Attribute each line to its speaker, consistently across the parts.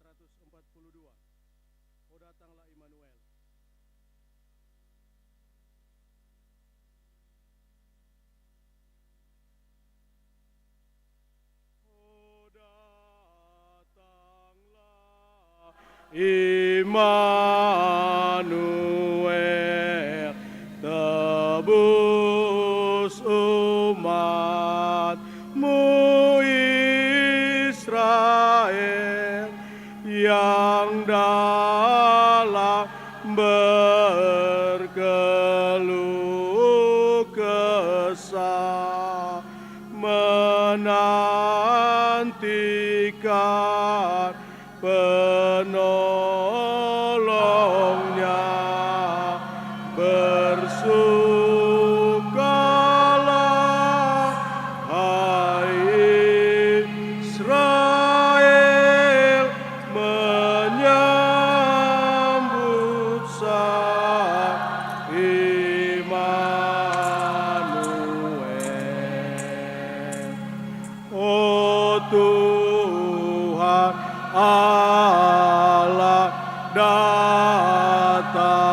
Speaker 1: 442. O datanglah Immanuel. O datanglah Immanuel, tebus umatmu Israel, yang dalam berkeluh kesah menantikan penolongnya. Bersukalah, hai Israel, menyambut Sang Immanuel. Oh Tuhan Allah, datanglah,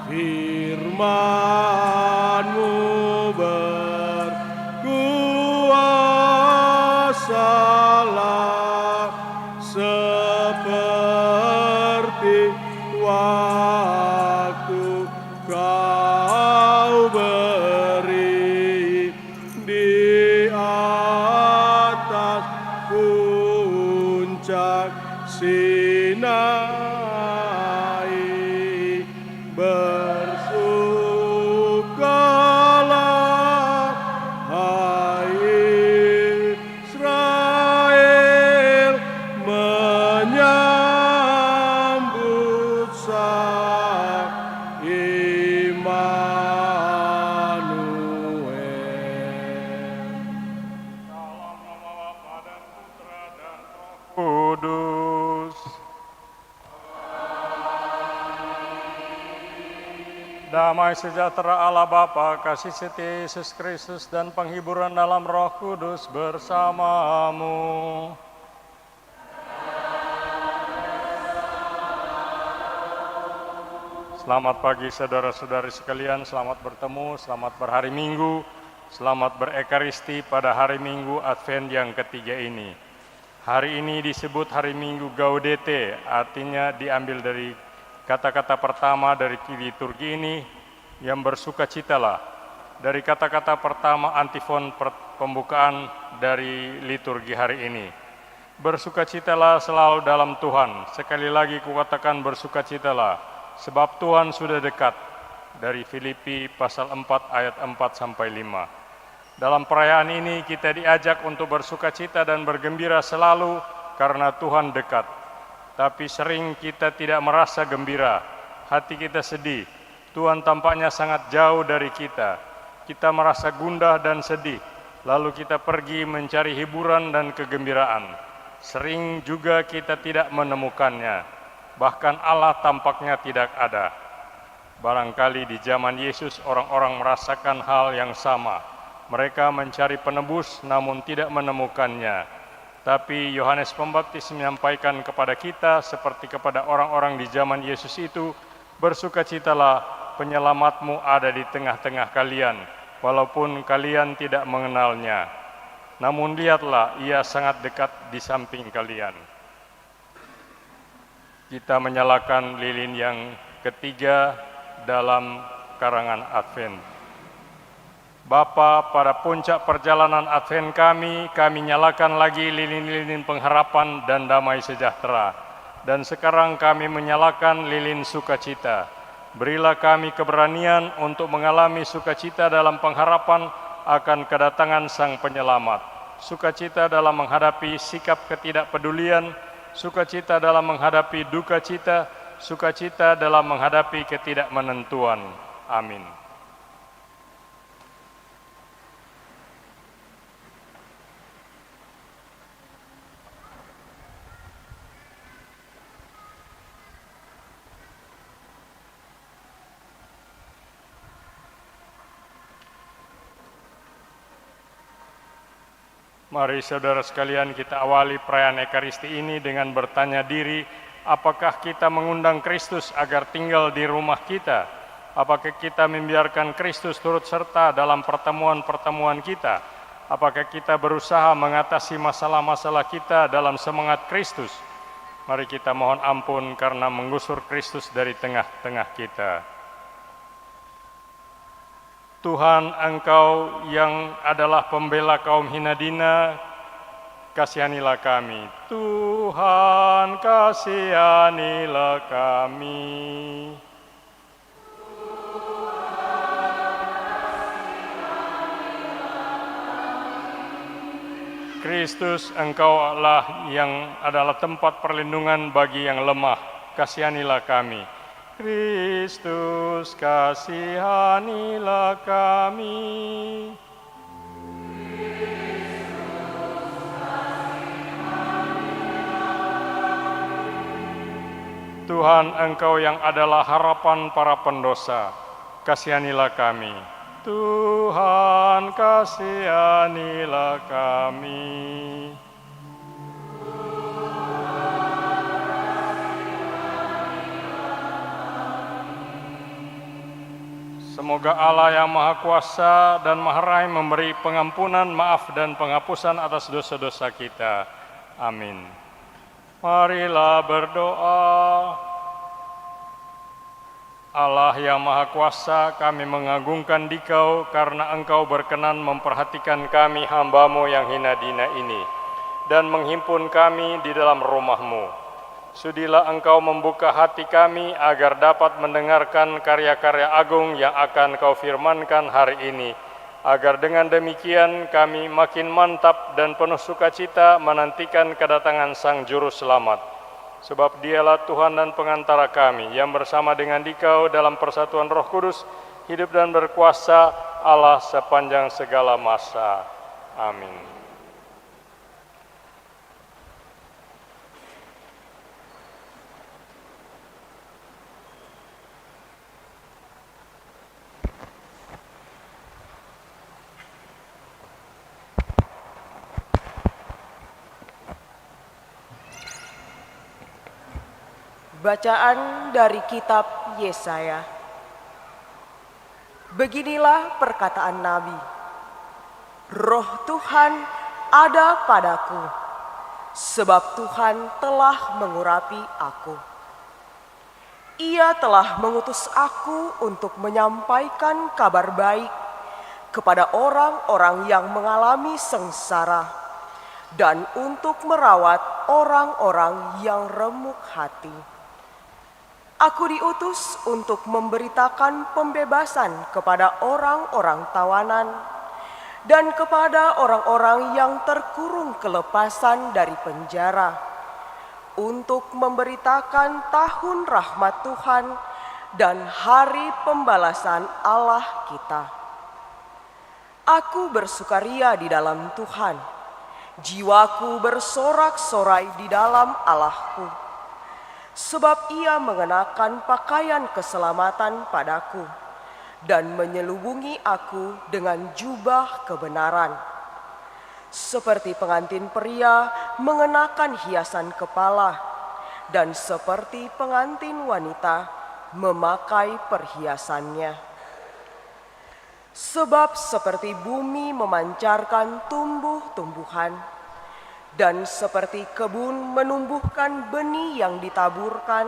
Speaker 1: firman-Mu berkuasalah, seperti waktu Kau beri di atas puncak Sinai. Bersukalah, hai Israel, menyambut Sang Immanuel.
Speaker 2: Dalam nama Bapa dan Putra dan Roh Kudus. Damai sejahtera Allah Bapa, kasih setia Yesus Kristus, dan penghiburan dalam Roh Kudus bersamamu. Selamat pagi saudara-saudari sekalian, selamat bertemu, selamat berhari Minggu, selamat berekaristi pada hari Minggu Advent yang ketiga ini. Hari ini disebut hari Minggu Gaudete, artinya diambil dari kata-kata pertama dari liturgi ini, yang bersukacitalah. Dari kata-kata pertama antifon pembukaan dari liturgi hari ini. Bersukacitalah selalu dalam Tuhan. Sekali lagi kukatakan bersukacitalah, sebab Tuhan sudah dekat. Dari Filipi pasal 4 ayat 4 sampai 5. Dalam perayaan ini kita diajak untuk bersukacita dan bergembira selalu karena Tuhan dekat. Tapi sering kita tidak merasa gembira, hati kita sedih. Tuhan tampaknya sangat jauh dari kita. Kita merasa gundah dan sedih, lalu kita pergi mencari hiburan dan kegembiraan. Sering juga kita tidak menemukannya, bahkan Allah tampaknya tidak ada. Barangkali di zaman Yesus orang-orang merasakan hal yang sama. Mereka mencari penebus namun tidak menemukannya. Tapi Yohanes Pembaptis menyampaikan kepada kita seperti kepada orang-orang di zaman Yesus itu, bersukacitalah, penyelamatmu ada di tengah-tengah kalian, walaupun kalian tidak mengenalnya. Namun lihatlah, ia sangat dekat di samping kalian. Kita menyalakan lilin yang ketiga dalam karangan Advent. Bapa, pada puncak perjalanan Advent kami nyalakan lagi lilin-lilin pengharapan dan damai sejahtera. Dan sekarang kami menyalakan lilin sukacita. Berilah kami keberanian untuk mengalami sukacita dalam pengharapan akan kedatangan Sang Penyelamat. Sukacita dalam menghadapi sikap ketidakpedulian, sukacita dalam menghadapi duka cita, sukacita dalam menghadapi ketidakmenentuan. Amin. Mari saudara sekalian kita awali perayaan Ekaristi ini dengan bertanya diri, apakah kita mengundang Kristus agar tinggal di rumah kita? Apakah kita membiarkan Kristus turut serta dalam pertemuan-pertemuan kita? Apakah kita berusaha mengatasi masalah-masalah kita dalam semangat Kristus? Mari kita mohon ampun karena menggusur Kristus dari tengah-tengah kita. Tuhan, Engkau yang adalah pembela kaum hina dina, kasihanilah kami. Tuhan, kasihanilah kami. Kristus, Engkaulah yang adalah tempat perlindungan bagi yang lemah, kasihanilah kami. Kristus, kasihanilah kami. Tuhan, Engkau yang adalah harapan para pendosa, kasihanilah kami. Tuhan, kasihanilah kami. Semoga Allah yang Maha Kuasa dan Maha Rahim memberi pengampunan, maaf dan penghapusan atas dosa-dosa kita. Amin. Marilah berdoa. Allah yang Maha Kuasa, kami mengagungkan Dikau karena Engkau berkenan memperhatikan kami hamba-Mu yang hina dina ini dan menghimpun kami di dalam rumah-Mu. Sudilah Engkau membuka hati kami agar dapat mendengarkan karya-karya agung yang akan Kau firmankan hari ini, agar dengan demikian kami makin mantap dan penuh sukacita menantikan kedatangan Sang Juru Selamat. Sebab Dialah Tuhan dan pengantara kami, yang bersama dengan Dikau dalam persatuan Roh Kudus, hidup dan berkuasa Allah sepanjang segala masa. Amin.
Speaker 3: Bacaan dari kitab Yesaya. Beginilah perkataan Nabi. Roh Tuhan ada padaku, sebab Tuhan telah mengurapi aku. Ia telah mengutus aku untuk menyampaikan kabar baik kepada orang-orang yang mengalami sengsara dan untuk merawat orang-orang yang remuk hati. Aku diutus untuk memberitakan pembebasan kepada orang-orang tawanan dan kepada orang-orang yang terkurung kelepasan dari penjara, untuk memberitakan tahun rahmat Tuhan dan hari pembalasan Allah kita. Aku bersukaria di dalam Tuhan, jiwaku bersorak-sorai di dalam Allahku. Sebab Ia mengenakan pakaian keselamatan padaku dan menyelubungi aku dengan jubah kebenaran. Seperti pengantin pria mengenakan hiasan kepala dan seperti pengantin wanita memakai perhiasannya. Sebab seperti bumi memancarkan tumbuh-tumbuhan, dan seperti kebun menumbuhkan benih yang ditaburkan,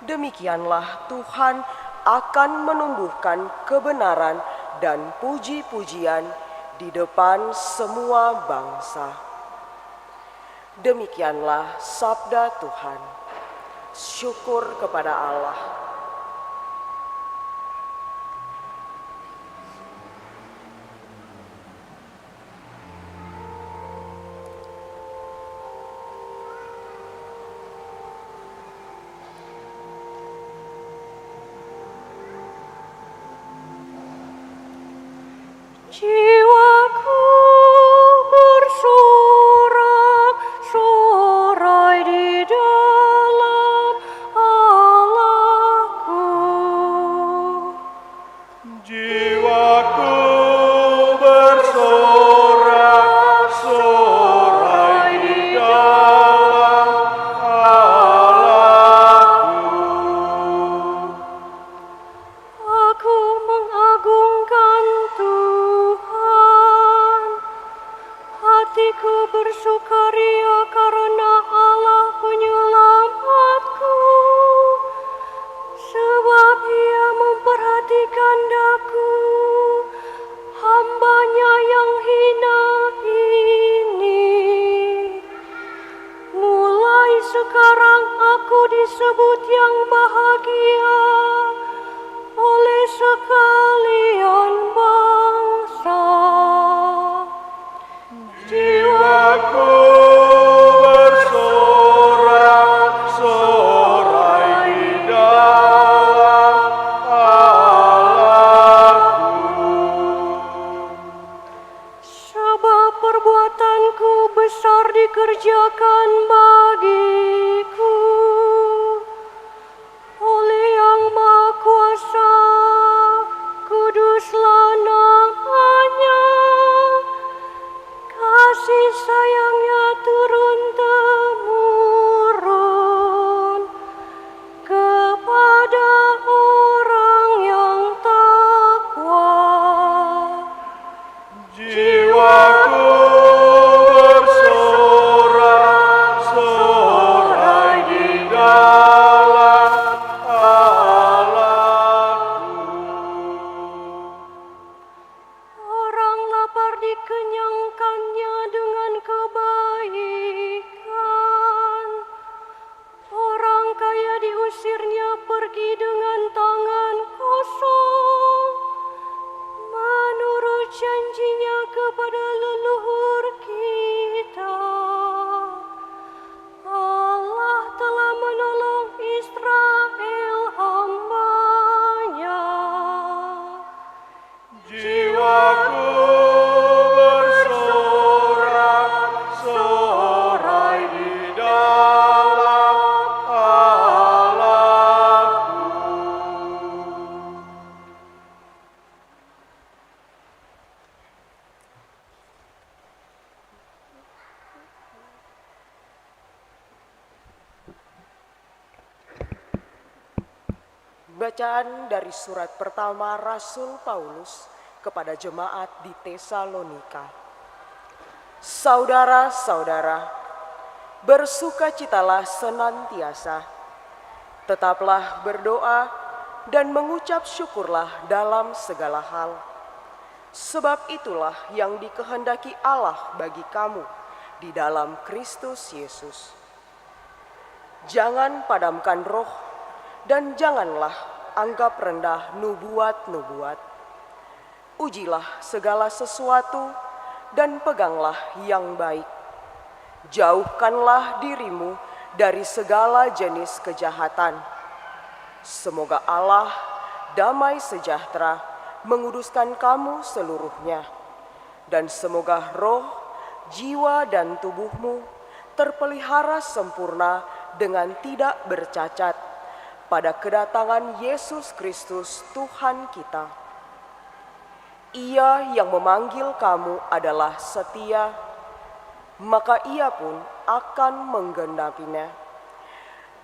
Speaker 3: demikianlah Tuhan akan menumbuhkan kebenaran dan puji-pujian di depan semua bangsa. Demikianlah sabda Tuhan. Syukur kepada Allah.
Speaker 4: Jiwaku bersorak-sorai di dalam Allahku.
Speaker 1: Jiwaku bersorak-sorai
Speaker 4: hatiku bersukaria karena Allah penyelamatku, sebab Ia memperhatikan daku, hamba-Nya yang hina ini. Mulai sekarang aku disebut yang bahagia oleh sekalian bangsa.
Speaker 1: Jiwaku bersorak-sorai di dalam Allahku.
Speaker 4: Sebab perbuatanku besar dikerjakan bagiku oleh Yang Maha Kuasa, kuduslah namanya. Kasih sayangnya turun-temurun kepada orang yang takwa.
Speaker 1: Jiwaku bersorak-sorai di dalam Allahku.
Speaker 4: Orang lapar dikenyangkannya dengan kebaikan. Orang kaya diusirnya pergi dengan tangan kosong. Menurut janjinya kepada leluhur kita, Allah telah menolong Israel hamba-Nya.
Speaker 1: Jiwaku bersorak-sorai di dalam Allahku.
Speaker 3: Bacaan dari surat pertama Rasul Paulus kepada jemaat di Tesalonika. Saudara-saudara, bersukacitalah senantiasa, tetaplah berdoa dan mengucap syukurlah dalam segala hal. Sebab itulah yang dikehendaki Allah bagi kamu di dalam Kristus Yesus. Jangan padamkan roh dan janganlah anggap rendah nubuat-nubuat. Ujilah segala sesuatu dan peganglah yang baik. Jauhkanlah dirimu dari segala jenis kejahatan. Semoga Allah damai sejahtera menguduskan kamu seluruhnya. Dan semoga roh, jiwa dan tubuhmu terpelihara sempurna dengan tidak bercacat pada kedatangan Yesus Kristus Tuhan kita. Ia yang memanggil kamu adalah setia, maka Ia pun akan menggenapinya.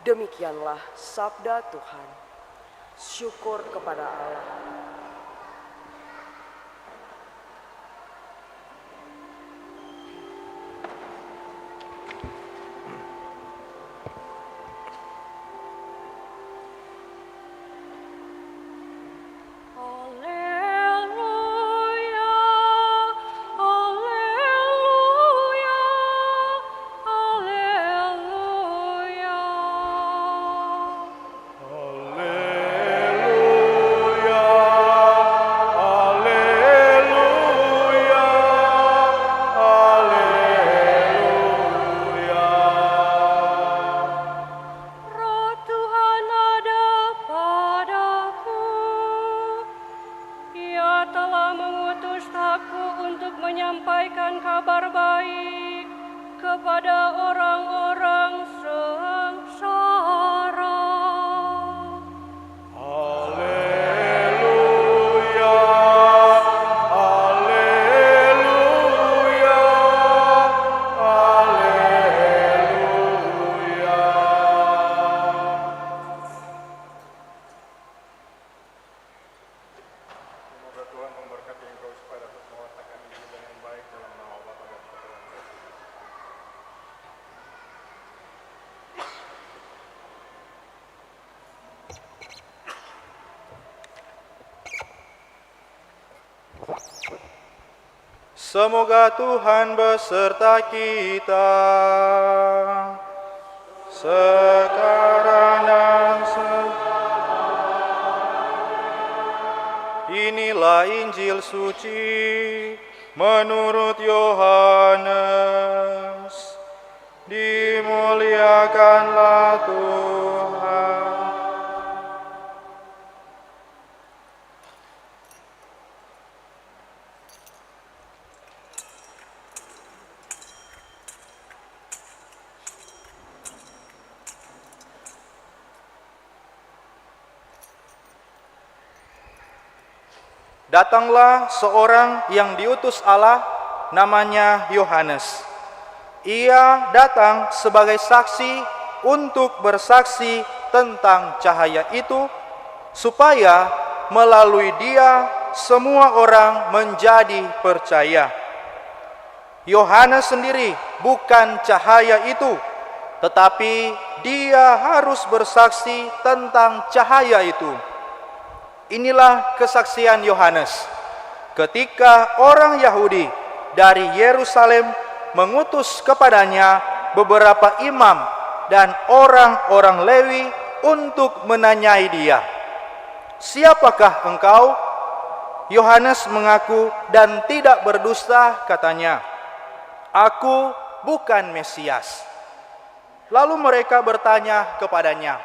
Speaker 3: Demikianlah sabda Tuhan. Syukur kepada Allah.
Speaker 4: Haleluya, haleluya, haleluya.
Speaker 1: Haleluya, haleluya, haleluya.
Speaker 4: Roh Tuhan ada padaku. Ia telah mengutus aku untuk menyampaikan kabar baik kepada orang-orang sengsara.
Speaker 1: Haleluya, haleluya, haleluya.
Speaker 2: Semoga Tuhan memberkati engkau supaya dapat mengatakan Injil dengan baik dalam nama Bapa dan Putra dan Roh
Speaker 5: Semoga Tuhan beserta kita, sekarang dan Inilah Injil suci menurut Yohanes. Dimuliakanlah Tuhan. Datanglah seorang yang diutus Allah, namanya Yohanes. Ia datang sebagai saksi untuk bersaksi tentang cahaya itu, supaya melalui dia semua orang menjadi percaya. Yohanes sendiri bukan cahaya itu, tetapi dia harus bersaksi tentang cahaya itu. Inilah kesaksian Yohanes ketika orang Yahudi dari Yerusalem mengutus kepadanya beberapa imam dan orang-orang Lewi untuk menanyai dia, "Siapakah engkau?" Yohanes mengaku dan tidak berdusta, katanya, "Aku bukan Mesias." Lalu mereka bertanya kepadanya,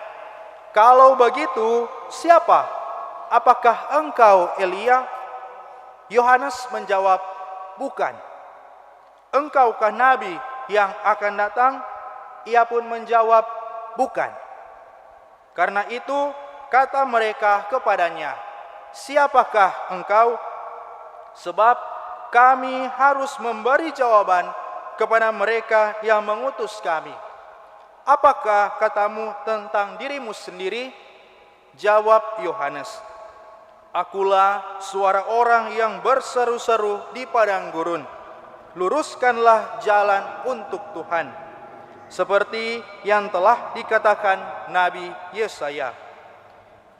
Speaker 5: "Kalau begitu, siapa? Apakah engkau Elia?" Yohanes menjawab, "Bukan." "Engkaukah nabi yang akan datang?" Ia pun menjawab, "Bukan." Karena itu kata mereka kepadanya, "Siapakah engkau? Sebab kami harus memberi jawaban kepada mereka yang mengutus kami. Apakah katamu tentang dirimu sendiri?" Jawab Yohanes, "Akulah suara orang yang berseru-seru di padang gurun, luruskanlah jalan untuk Tuhan, seperti yang telah dikatakan Nabi Yesaya."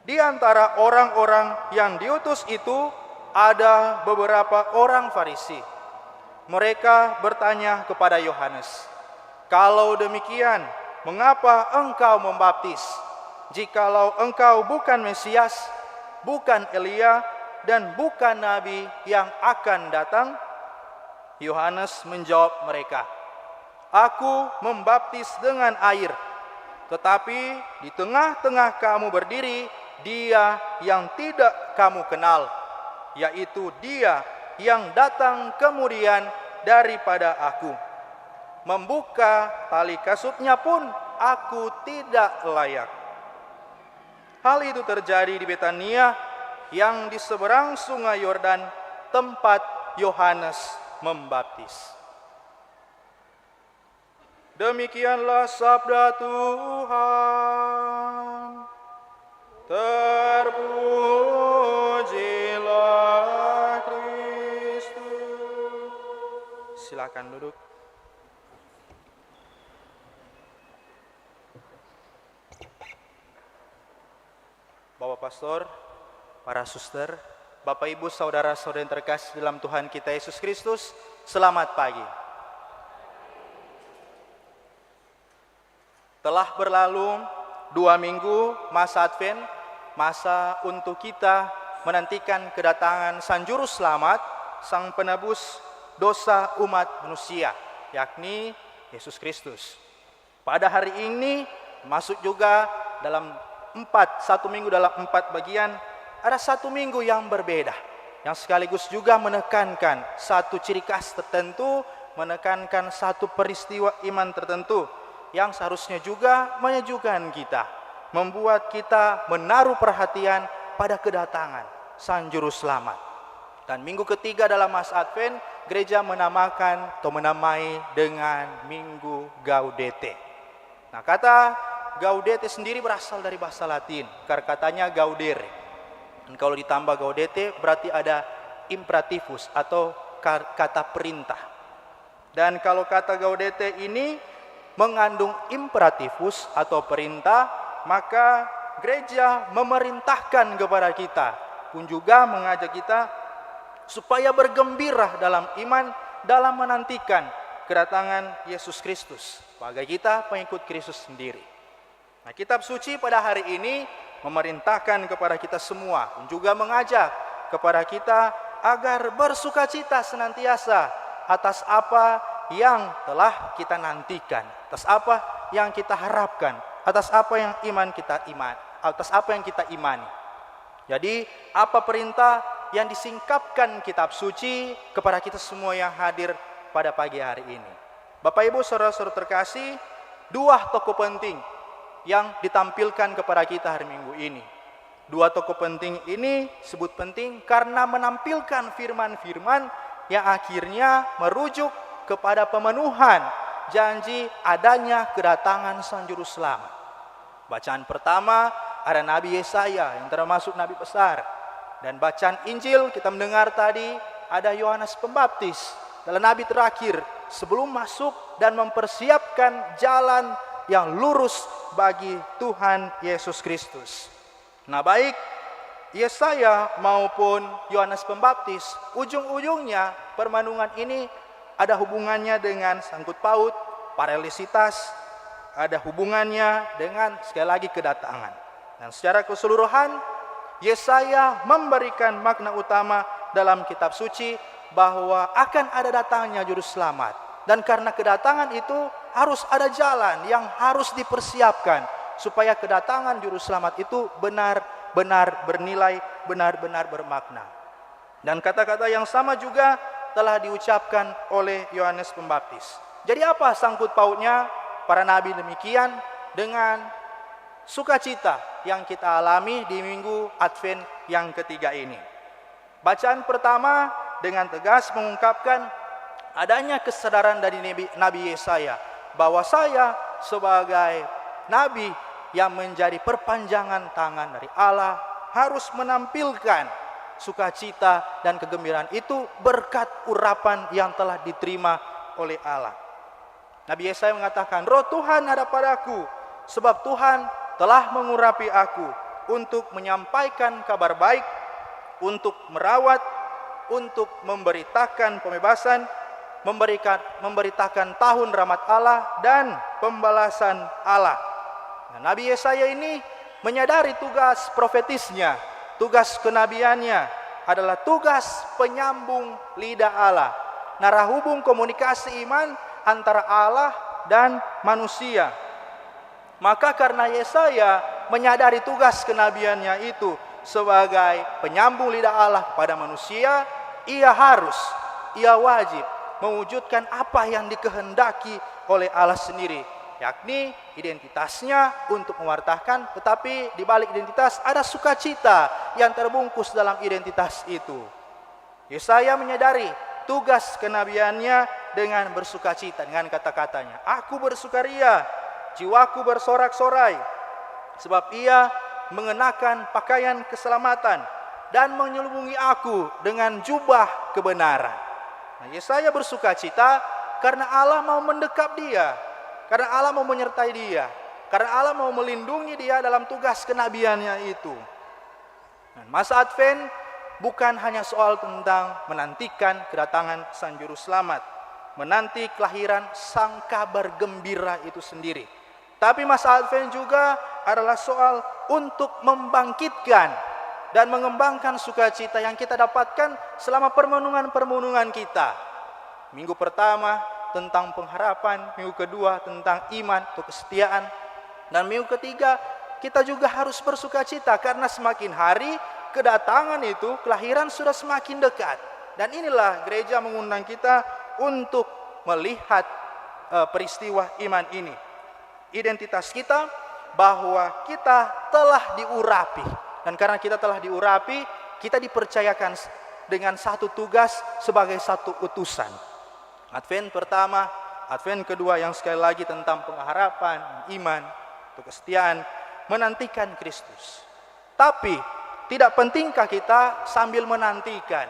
Speaker 5: Di antara orang-orang yang diutus itu ada beberapa orang Farisi. Mereka bertanya kepada Yohanes, "Kalau demikian, mengapa engkau membaptis? Jikalau engkau bukan Mesias, bukan Elia, dan bukan Nabi yang akan datang?" Yohanes menjawab mereka, "Aku membaptis dengan air, tetapi di tengah-tengah kamu berdiri Dia yang tidak kamu kenal, yaitu Dia yang datang kemudian daripada aku. Membuka tali kasutnya pun aku tidak layak." Hal itu terjadi di Betania yang di seberang sungai Yordan, tempat Yohanes membaptis. Demikianlah sabda Tuhan. Terpujilah Kristus. Silakan duduk. Bapak Pastor, para suster, Bapak Ibu, saudara-saudara yang terkasih dalam Tuhan kita Yesus Kristus, selamat pagi. Telah berlalu 2 minggu masa Advent, masa untuk kita menantikan kedatangan Sang Juru Selamat, Sang Penebus dosa umat manusia, yakni Yesus Kristus. Pada hari ini masuk juga dalam 1 minggu dalam 4 bagian, ada 1 minggu yang berbeda, yang sekaligus juga menekankan satu ciri khas tertentu, menekankan satu peristiwa iman tertentu, yang seharusnya juga menyejukkan kita, membuat kita menaruh perhatian pada kedatangan Sang Juru Selamat. Dan minggu ketiga dalam masa Advent, gereja menamakan atau menamai dengan Minggu Gaudete. Nah, kata Gaudete sendiri berasal dari bahasa Latin, katanya gaudere. Dan kalau ditambah Gaudete berarti ada imperativus atau kata perintah. Dan kalau kata Gaudete ini mengandung imperativus atau perintah, maka gereja memerintahkan kepada kita, pun juga mengajak kita supaya bergembira dalam iman, dalam menantikan kedatangan Yesus Kristus sebagai kita pengikut Kristus sendiri. Nah, kitab suci pada hari ini memerintahkan kepada kita semua dan juga mengajak kepada kita agar bersukacita senantiasa atas apa yang telah kita nantikan, atas apa yang kita harapkan, atas apa yang atas apa yang kita imani. Jadi, apa perintah yang disingkapkan kitab suci kepada kita semua yang hadir pada pagi hari ini? Bapak Ibu saudara-saudara terkasih, dua tokoh penting yang ditampilkan kepada kita hari Minggu ini. Dua tokoh penting ini sebut penting karena menampilkan firman-firman yang akhirnya merujuk kepada pemenuhan janji adanya kedatangan Sang Juru Selamat. Bacaan pertama ada Nabi Yesaya yang termasuk Nabi besar. Dan bacaan Injil kita mendengar tadi ada Yohanes Pembaptis, adalah Nabi terakhir sebelum masuk dan mempersiapkan jalan yang lurus bagi Tuhan Yesus Kristus. Nah, baik Yesaya maupun Yohanes Pembaptis, ujung-ujungnya permenungan ini ada hubungannya dengan sangkut paut, paralisitas, ada hubungannya dengan sekali lagi kedatangan. Dan secara keseluruhan Yesaya memberikan makna utama dalam kitab suci bahwa akan ada datangnya juru selamat. Dan karena kedatangan itu harus ada jalan yang harus dipersiapkan supaya kedatangan juru selamat itu benar-benar bernilai, benar-benar bermakna. Dan kata-kata yang sama juga telah diucapkan oleh Yohanes Pembaptis. Jadi apa sangkut pautnya para nabi demikian dengan sukacita yang kita alami di minggu Advent yang ketiga ini? Bacaan pertama dengan tegas mengungkapkan adanya kesadaran dari Nabi Yesaya bahwa saya sebagai nabi yang menjadi perpanjangan tangan dari Allah harus menampilkan sukacita dan kegembiraan itu berkat urapan yang telah diterima oleh Allah. Nabi Yesaya mengatakan, "Roh Tuhan ada padaku, sebab Tuhan telah mengurapi aku untuk menyampaikan kabar baik, untuk merawat, untuk memberitakan pembebasan, memberitakan tahun rahmat Allah dan pembalasan Allah." Nah, Nabi Yesaya ini menyadari tugas profetisnya, tugas kenabiannya adalah tugas penyambung lidah Allah, narahubung komunikasi iman antara Allah dan manusia. Maka karena Yesaya menyadari tugas kenabiannya itu sebagai penyambung lidah Allah kepada manusia, ia wajib mewujudkan apa yang dikehendaki oleh Allah sendiri, yakni identitasnya untuk mewartakan, tetapi di balik identitas ada sukacita yang terbungkus dalam identitas itu. Yesaya menyadari tugas kenabiannya dengan bersukacita, dengan kata-katanya, "Aku bersukaria, jiwaku bersorak-sorai, sebab ia mengenakan pakaian keselamatan dan menyelubungi aku dengan jubah kebenaran." Nah, Yesaya bersukacita karena Allah mau mendekap dia, karena Allah mau menyertai dia, karena Allah mau melindungi dia dalam tugas kenabiannya itu. Dan masa Advent bukan hanya soal tentang menantikan kedatangan Sang Juru Selamat, menanti kelahiran Sang Kabar Gembira itu sendiri. Tapi masa Advent juga adalah soal untuk membangkitkan dan mengembangkan sukacita yang kita dapatkan selama permenungan-permenungan kita. Minggu pertama tentang pengharapan, minggu kedua tentang iman atau kesetiaan, dan minggu ketiga kita juga harus bersukacita karena semakin hari kedatangan itu, kelahiran sudah semakin dekat. Dan inilah gereja mengundang kita untuk melihat peristiwa iman ini. Identitas kita bahwa kita telah diurapi, dan karena kita telah diurapi, kita dipercayakan dengan satu tugas sebagai satu utusan. Advent pertama, Advent kedua yang sekali lagi tentang pengharapan, iman, atau kesetiaan, menantikan Kristus. Tapi tidak pentingkah kita sambil menantikan,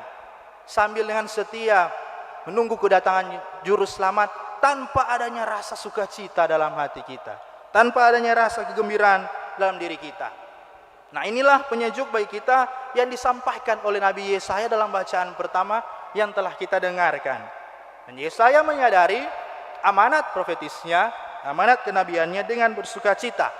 Speaker 5: sambil dengan setia menunggu kedatangan Juru Selamat tanpa adanya rasa sukacita dalam hati kita, tanpa adanya rasa kegembiraan dalam diri kita? Nah, inilah penyejuk bagi kita yang disampaikan oleh Nabi Yesaya dalam bacaan pertama yang telah kita dengarkan. Dan Yesaya menyadari amanat profetisnya, amanat kenabiannya dengan bersukacita.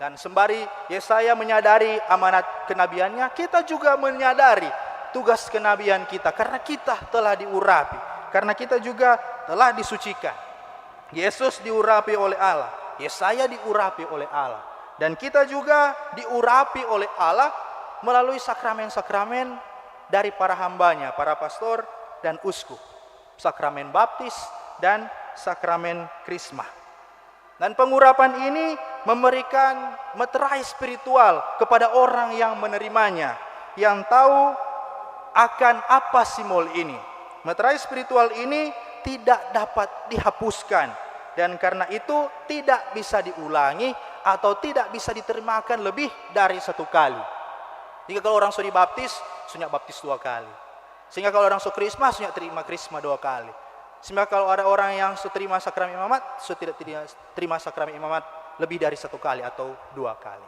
Speaker 5: Dan sembari Yesaya menyadari amanat kenabiannya, kita juga menyadari tugas kenabian kita, karena kita telah diurapi, karena kita juga telah disucikan. Yesus diurapi oleh Allah, Yesaya diurapi oleh Allah, dan kita juga diurapi oleh Allah melalui sakramen-sakramen dari para hambanya, para pastor dan uskup, sakramen baptis dan sakramen krisma. Dan pengurapan ini memberikan meterai spiritual kepada orang yang menerimanya, yang tahu akan apa simbol ini. Meterai spiritual ini tidak dapat dihapuskan, dan karena itu tidak bisa diulangi atau tidak bisa diterimakan lebih dari satu kali. Jika kalau orang sudah dibaptis, sudah baptis 2 kali. Sehingga kalau orang sudah krisma, sudah terima krisma 2 kali. Sehingga kalau ada orang yang sudah terima sakramen imamat, sudah tidak terima sakramen imamat lebih dari 1 kali atau 2 kali.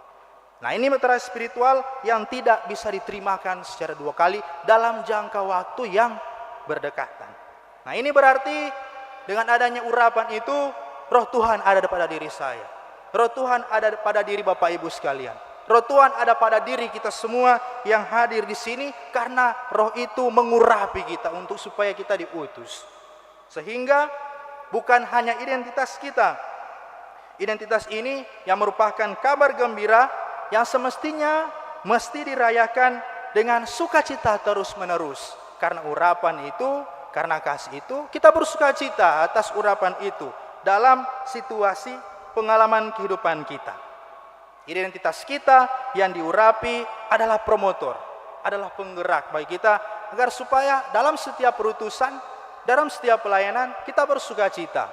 Speaker 5: Nah, ini meterai spiritual yang tidak bisa diterimakan secara 2 kali dalam jangka waktu yang berdekatan. Nah, ini berarti dengan adanya urapan itu, roh Tuhan ada pada diri saya. Roh Tuhan ada pada diri Bapak Ibu sekalian. Roh Tuhan ada pada diri kita semua yang hadir di sini, karena roh itu mengurapi kita untuk supaya kita diutus. Sehingga bukan hanya identitas kita. Identitas ini yang merupakan kabar gembira yang semestinya mesti dirayakan dengan sukacita terus-menerus. Karena urapan itu, karena kasih itu, kita bersukacita atas urapan itu dalam situasi pengalaman kehidupan kita. Identitas kita yang diurapi adalah promotor, adalah penggerak bagi kita, agar supaya dalam setiap perutusan, dalam setiap pelayanan kita bersukacita.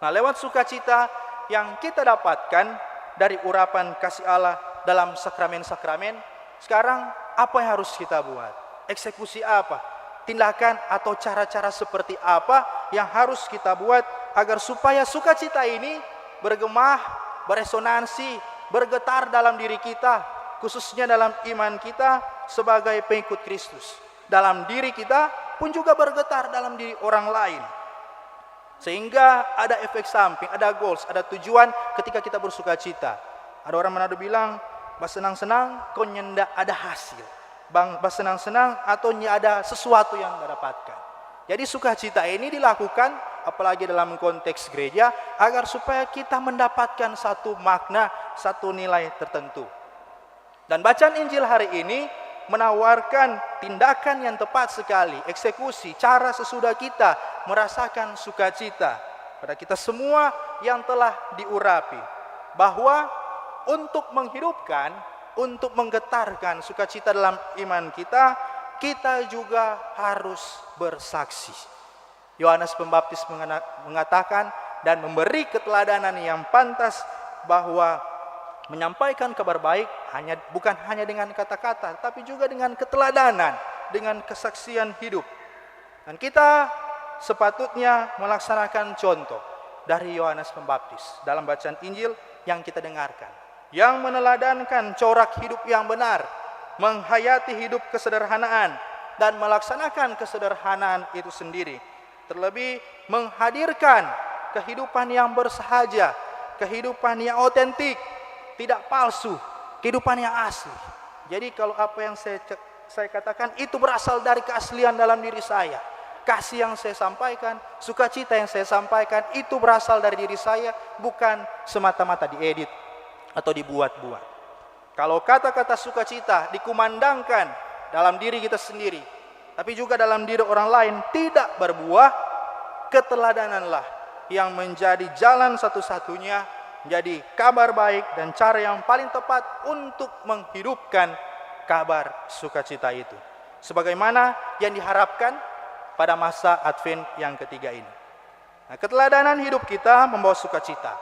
Speaker 5: Nah, lewat sukacita yang kita dapatkan dari urapan kasih Allah dalam sakramen-sakramen, sekarang apa yang harus kita buat? Eksekusi apa? Tindakan atau cara-cara seperti apa yang harus kita buat agar supaya sukacita ini bergema, beresonansi, bergetar dalam diri kita, khususnya dalam iman kita sebagai pengikut Kristus. Dalam diri kita pun juga bergetar dalam diri orang lain. Sehingga ada efek samping, ada goals, ada tujuan ketika kita bersukacita. Ada orang Manado bilang, "Bas senang-senang, kau nyenda ada hasil. Bang, bas senang-senang atau ada sesuatu yang didapatkan." Jadi sukacita ini dilakukan apalagi dalam konteks gereja agar supaya kita mendapatkan satu makna, satu nilai tertentu. Dan bacaan Injil hari ini menawarkan tindakan yang tepat sekali, eksekusi, cara sesudah kita merasakan sukacita pada kita semua yang telah diurapi, bahwa untuk menghidupkan, untuk menggetarkan sukacita dalam iman kita, kita juga harus bersaksi. Yohanes Pembaptis mengatakan dan memberi keteladanan yang pantas bahwa menyampaikan kabar baik bukan hanya dengan kata-kata, tapi juga dengan keteladanan, dengan kesaksian hidup. Dan kita sepatutnya melaksanakan contoh dari Yohanes Pembaptis dalam bacaan Injil yang kita dengarkan, yang meneladankan corak hidup yang benar, menghayati hidup kesederhanaan, dan melaksanakan kesederhanaan itu sendiri. Terlebih menghadirkan kehidupan yang bersahaja, kehidupan yang otentik, tidak palsu, kehidupan yang asli. Jadi kalau apa yang saya katakan itu berasal dari keaslian dalam diri saya. Kasih yang saya sampaikan, sukacita yang saya sampaikan itu berasal dari diri saya, bukan semata-mata diedit atau dibuat-buat. Kalau kata-kata sukacita dikumandangkan dalam diri kita sendiri, tapi juga dalam diri orang lain tidak berbuah, keteladananlah yang menjadi jalan satu-satunya, menjadi kabar baik dan cara yang paling tepat untuk menghidupkan kabar sukacita itu. Sebagaimana yang diharapkan pada masa Advent yang ketiga ini. Nah, keteladanan hidup kita membawa sukacita.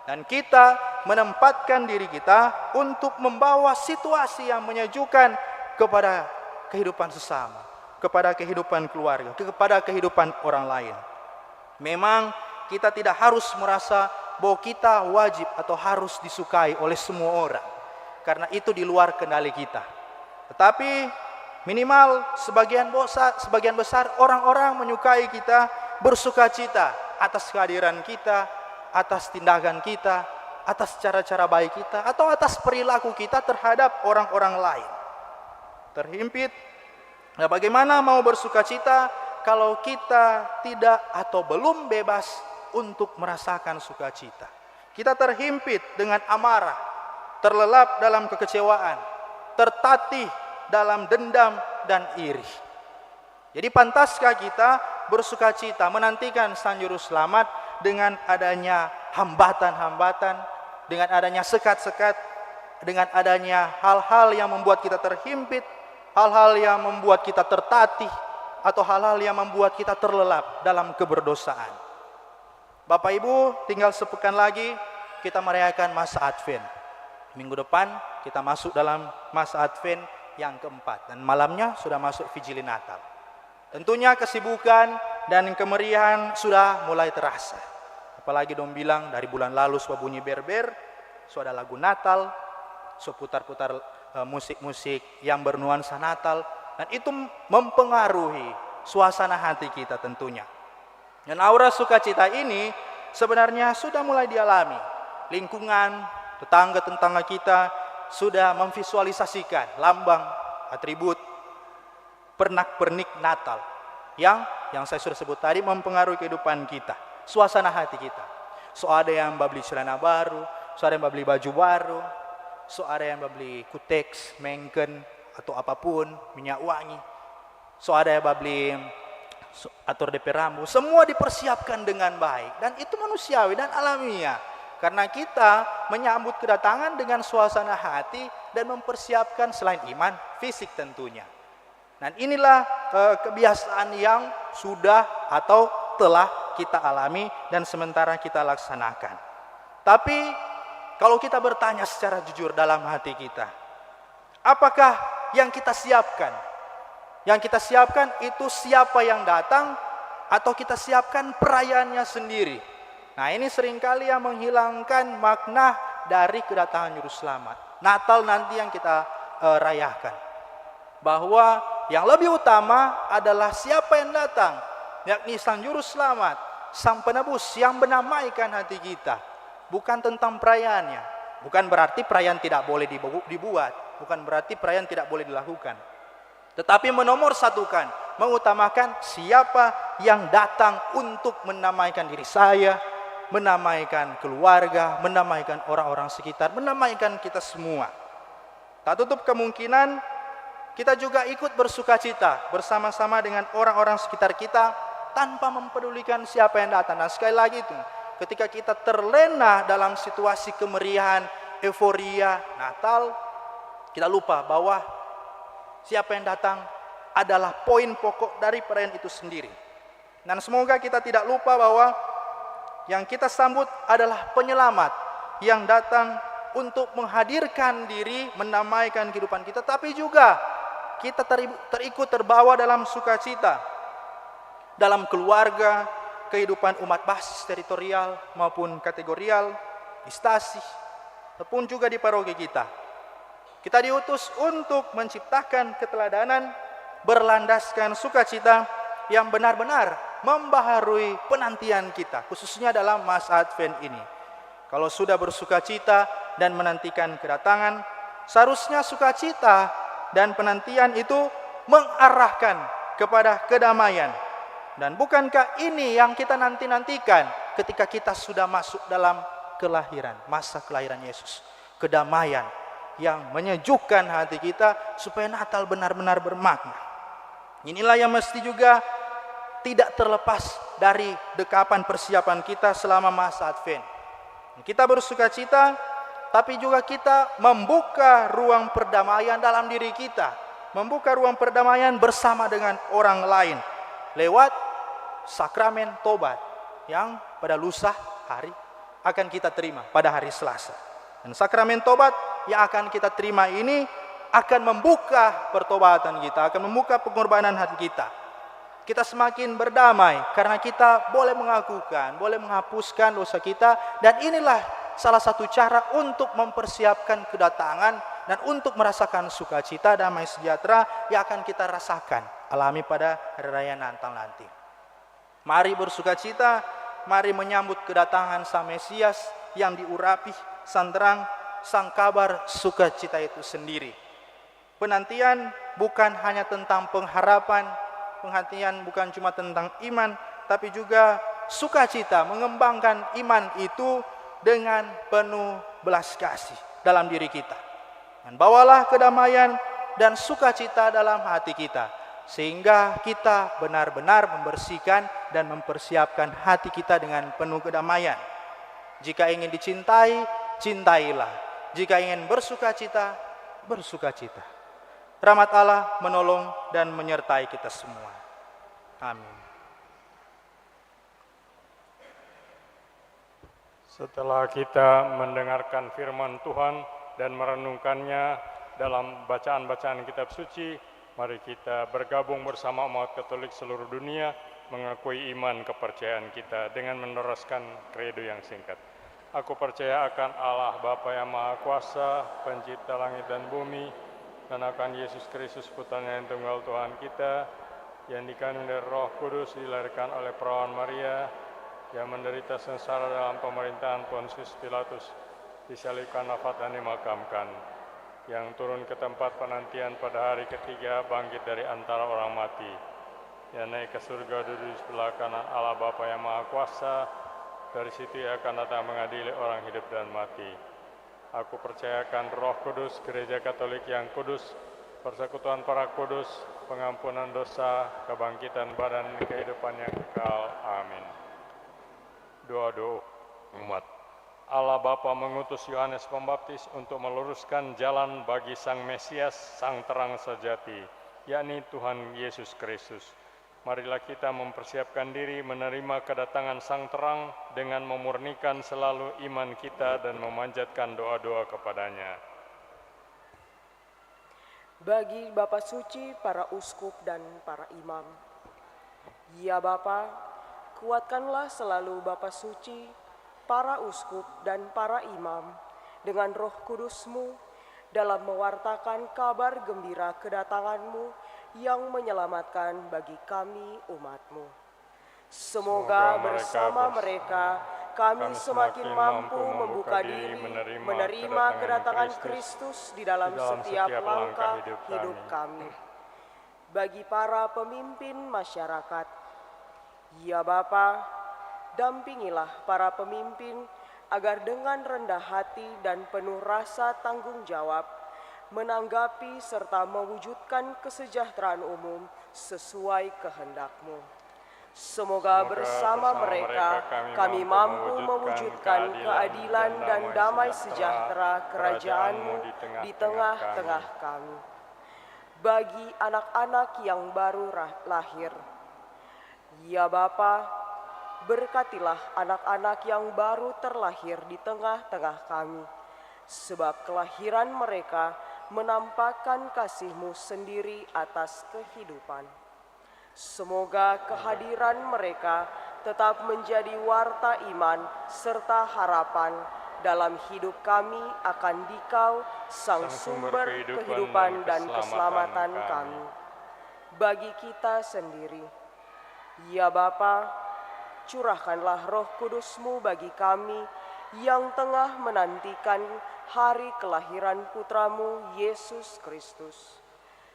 Speaker 5: Dan kita menempatkan diri kita untuk membawa situasi yang menyejukkan kepada kehidupan sesama, kepada kehidupan keluarga, kepada kehidupan orang lain. Memang kita tidak harus merasa bahwa kita wajib atau harus disukai oleh semua orang, karena itu di luar kendali kita. Tetapi minimal sebagian besar orang-orang menyukai kita, bersukacita atas kehadiran kita, atas tindakan kita, atas cara-cara baik kita, atau atas perilaku kita terhadap orang-orang lain. Terhimpit. Nah, bagaimana mau bersukacita kalau kita tidak atau belum bebas untuk merasakan sukacita? Kita terhimpit dengan amarah, terlelap dalam kekecewaan, tertatih dalam dendam dan iri. Jadi pantaskah kita bersukacita menantikan Sang Juru Selamat dengan adanya hambatan-hambatan, dengan adanya sekat-sekat, dengan adanya hal-hal yang membuat kita terhimpit, hal-hal yang membuat kita tertatih, atau hal-hal yang membuat kita terlelap dalam keberdosaan. Bapak Ibu, tinggal sepekan lagi kita merayakan masa Advent. Minggu depan kita masuk dalam masa Advent yang keempat, dan malamnya sudah masuk Vigili Natal. Tentunya kesibukan dan kemeriahan sudah mulai terasa. Apalagi dong bilang dari bulan lalu sudah bunyi berber, sudah ada lagu Natal, sudah putar-putar musik-musik yang bernuansa Natal, dan itu mempengaruhi suasana hati kita tentunya. Dan aura sukacita ini sebenarnya sudah mulai dialami. Lingkungan, tetangga-tetangga kita sudah memvisualisasikan lambang, atribut, pernak-pernik Natal yang saya sudah sebut tadi mempengaruhi kehidupan kita, suasana hati kita. So ada yang beli celana baru, so ada yang beli baju baru, so ada yang beli kuteks, mengken, atau apapun, minyak wangi. So ada yang beli atur DP rambut, semua dipersiapkan dengan baik, dan itu manusiawi dan alamiah. Karena kita menyambut kedatangan dengan suasana hati dan mempersiapkan selain iman, fisik tentunya. Dan inilah kebiasaan yang sudah atau telah kita alami dan sementara kita laksanakan. Tapi kalau kita bertanya secara jujur dalam hati kita, apakah yang kita siapkan? Yang kita siapkan itu siapa yang datang, atau kita siapkan perayaannya sendiri? Nah, ini seringkali yang menghilangkan makna dari kedatangan Juru Selamat. Natal nanti yang kita rayakan. Bahwa yang lebih utama adalah siapa yang datang, yakni Sang Juru Selamat, Sang Penebus yang menamaikan hati kita. Bukan tentang perayaannya. Bukan berarti perayaan tidak boleh dibuat. Bukan berarti perayaan tidak boleh dilakukan. Tetapi menomorsatukan, mengutamakan siapa yang datang untuk menamaikan diri saya, menamaikan keluarga, menamaikan orang-orang sekitar, menamaikan kita semua. Tak tutup kemungkinan kita juga ikut bersukacita bersama-sama dengan orang-orang sekitar kita tanpa mempedulikan siapa yang datang. Dan sekali lagi itu, ketika kita terlena dalam situasi kemeriahan, euforia Natal, kita lupa bahwa siapa yang datang adalah poin pokok dari perayaan itu sendiri. Dan semoga kita tidak lupa bahwa yang kita sambut adalah penyelamat yang datang untuk menghadirkan diri, menamaikan kehidupan kita, tapi juga kita terikut terbawa dalam sukacita, dalam keluarga, kehidupan umat basis teritorial maupun kategorial, istasi, ataupun juga di paroki kita. Kita diutus untuk menciptakan keteladanan berlandaskan sukacita yang benar-benar membaharui penantian kita, khususnya dalam masa Advent ini. Kalau sudah bersukacita dan menantikan kedatangan, seharusnya sukacita dan penantian itu mengarahkan kepada kedamaian. Dan bukankah ini yang kita nantikan ketika kita sudah masuk dalam kelahiran, masa kelahiran Yesus? Kedamaian yang menyejukkan hati kita supaya Natal benar-benar bermakna. Inilah yang mesti juga tidak terlepas dari dekapan persiapan kita selama masa Advent. Kita bersukacita, tapi juga kita membuka ruang perdamaian dalam diri kita, membuka ruang perdamaian bersama dengan orang lain lewat sakramen tobat yang pada lusa hari akan kita terima pada hari Selasa. Dan sakramen tobat yang akan kita terima ini akan membuka pertobatan kita, akan membuka pengorbanan hati kita. Kita semakin berdamai karena kita boleh mengakukan, boleh menghapuskan dosa kita, dan inilah salah satu cara untuk mempersiapkan kedatangan dan untuk merasakan sukacita damai sejahtera yang akan kita rasakan, alami pada Hari Raya Natal nanti. Mari bersukacita, mari menyambut kedatangan Sang Mesias yang diurapi santerang sang kabar sukacita itu sendiri. Penantian bukan hanya tentang pengharapan, penantian bukan cuma tentang iman, tapi juga sukacita, mengembangkan iman itu dengan penuh belas kasih dalam diri kita. Dan bawalah kedamaian dan sukacita dalam hati kita, sehingga kita benar-benar membersihkan dan mempersiapkan hati kita dengan penuh kedamaian. Jika ingin dicintai, cintailah. Jika ingin bersukacita, bersukacita. Rahmat Allah menolong dan menyertai kita semua. Amin.
Speaker 2: Setelah kita mendengarkan firman Tuhan dan merenungkannya dalam bacaan-bacaan kitab suci, mari kita bergabung bersama umat Katolik seluruh dunia mengakui iman kepercayaan kita dengan meneruskan kredo yang singkat. Aku percaya akan Allah Bapa yang Maha Kuasa, pencipta langit dan bumi, dan akan Yesus Kristus putranya yang tunggal Tuhan kita, yang dikandung dari Roh Kudus, dilahirkan oleh perawan Maria, yang menderita sengsara dalam pemerintahan Pontius Pilatus, disalibkan, wafat dan dimakamkan, yang turun ke tempat penantian pada hari ketiga, bangkit dari antara orang mati, yang naik ke surga, duduk di sebelah kanan Allah Bapa yang Maha Kuasa, dari situ ia akan datang mengadili orang hidup dan mati. Aku percayakan Roh Kudus, Gereja Katolik yang kudus, persekutuan para kudus, pengampunan dosa, kebangkitan badan, kehidupan yang kekal. Amin. Doa-doa umat. Allah Bapa mengutus Yohanes Pembaptis untuk meluruskan jalan bagi Sang Mesias, Sang Terang Sejati, yakni Tuhan Yesus Kristus. Marilah kita mempersiapkan diri menerima kedatangan Sang Terang dengan memurnikan selalu iman kita dan memanjatkan doa-doa kepadanya.
Speaker 3: Bagi Bapa Suci, para uskup dan para imam, ya Bapa, kuatkanlah selalu Bapa Suci, para uskup dan para imam dengan Roh Kudus-Mu dalam mewartakan kabar gembira kedatangan-Mu yang menyelamatkan bagi kami umat-Mu. Semoga bersama mereka kami semakin mampu membuka diri menerima kedatangan Kristus di dalam setiap langkah hidup kami. Bagi para pemimpin masyarakat, ya Bapa, dampingilah para pemimpin agar dengan rendah hati dan penuh rasa tanggung jawab menanggapi serta mewujudkan kesejahteraan umum sesuai kehendak-Mu. Semoga bersama mereka kami mampu mewujudkan keadilan dan damai sejahtera kerajaan-Mu di tengah-tengah kami. Bagi anak-anak yang baru lahir, ya Bapa, berkatilah anak-anak yang baru terlahir di tengah-tengah kami, sebab kelahiran mereka menampakkan kasih-Mu sendiri atas kehidupan. Semoga kehadiran mereka tetap menjadi warta iman serta harapan dalam hidup kami akan Dikau, Sang Sumber kehidupan dan keselamatan kami. Bagi kita sendiri, ya Bapa, curahkanlah Roh Kudus-Mu bagi kami yang tengah menantikan hari kelahiran Putra-Mu Yesus Kristus.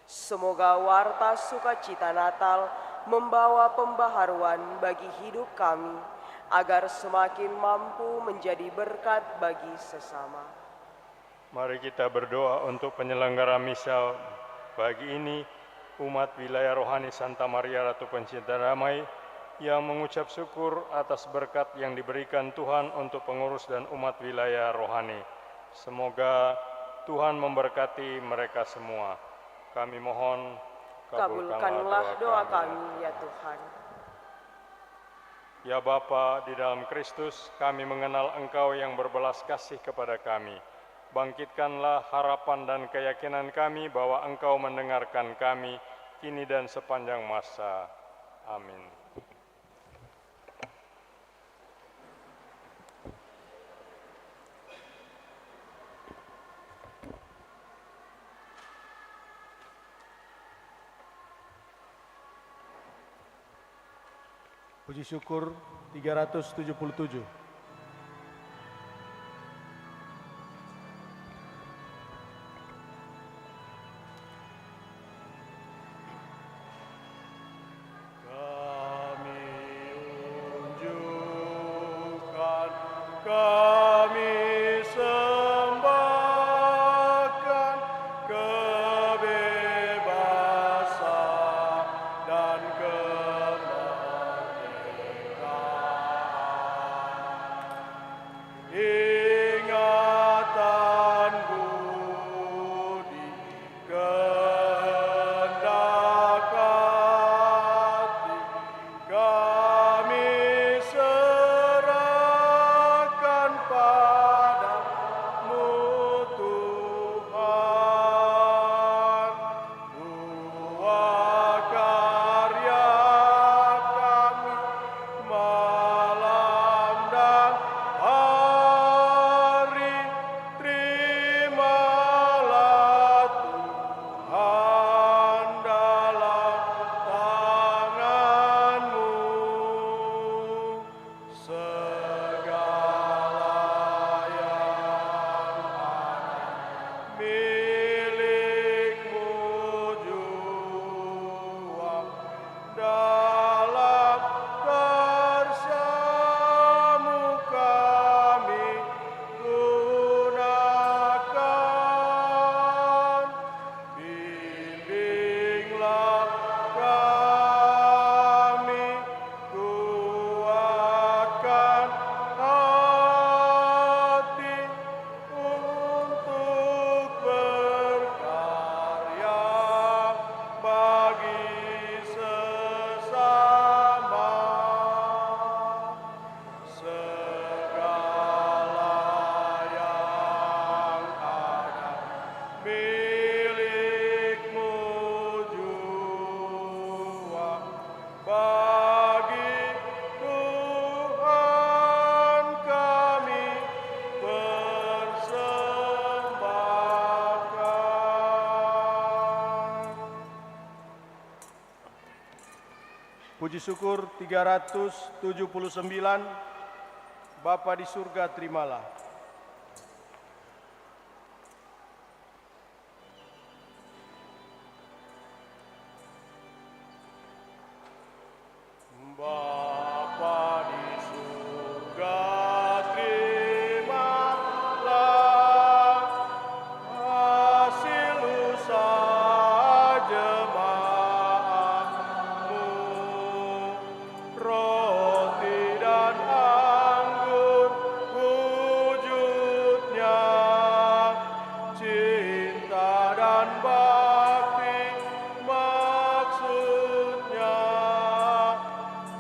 Speaker 3: Semoga warta sukacita Natal membawa pembaharuan bagi hidup kami, agar semakin mampu menjadi berkat bagi sesama.
Speaker 2: Mari kita berdoa untuk penyelenggara misa pagi ini, umat wilayah rohani Santa Maria Ratu Pencinta Damai, yang mengucap syukur atas berkat yang diberikan Tuhan untuk pengurus dan umat wilayah rohani. Semoga Tuhan memberkati mereka semua. Kami mohon,
Speaker 3: kabulkanlah doa kami, ya Tuhan.
Speaker 2: Ya Bapa, di dalam Kristus kami mengenal Engkau yang berbelas kasih kepada kami. Bangkitkanlah harapan dan keyakinan kami bahwa Engkau mendengarkan kami kini dan sepanjang masa. Amin.
Speaker 1: Puji syukur 377.
Speaker 2: Kami sembahkan kebebasan dan kemerdekaan. Ingatan budi kehendak hati kami serahkan padamu Tuhan. Buah karya kami malam dan hari, terimalah Tuhan dalam tangan-Mu. Segala yang ada milik-Mu jua, dalam karya-Mu kami gunakan. Bimbinglah kami, kuatkan hati untuk berkarya bagi sesama. Segala yang ada milik-Mu jua, bagi Tuhan kami persembahkan.
Speaker 1: Puji syukur 379. Bapa di surga, terimalah.
Speaker 2: Bapa di surga, terimalah hasil usaha jemaat-Mu. Roti dan anggur wujudnya, cinta dan bakti maksudnya.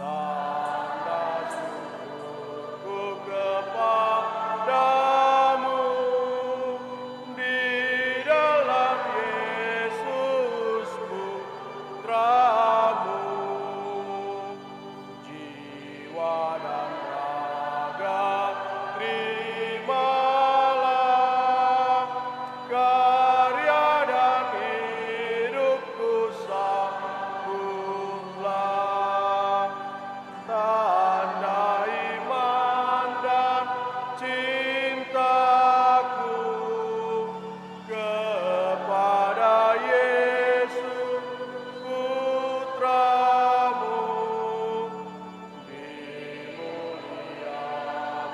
Speaker 2: Tanda syukurku kepadamu di dalam Yesus Putramu. Jiwa dan raga terimalah, karya dan hidupku sambutlah. Tanda iman dan cintaku kepada Yesus Putramu. Dimuliakan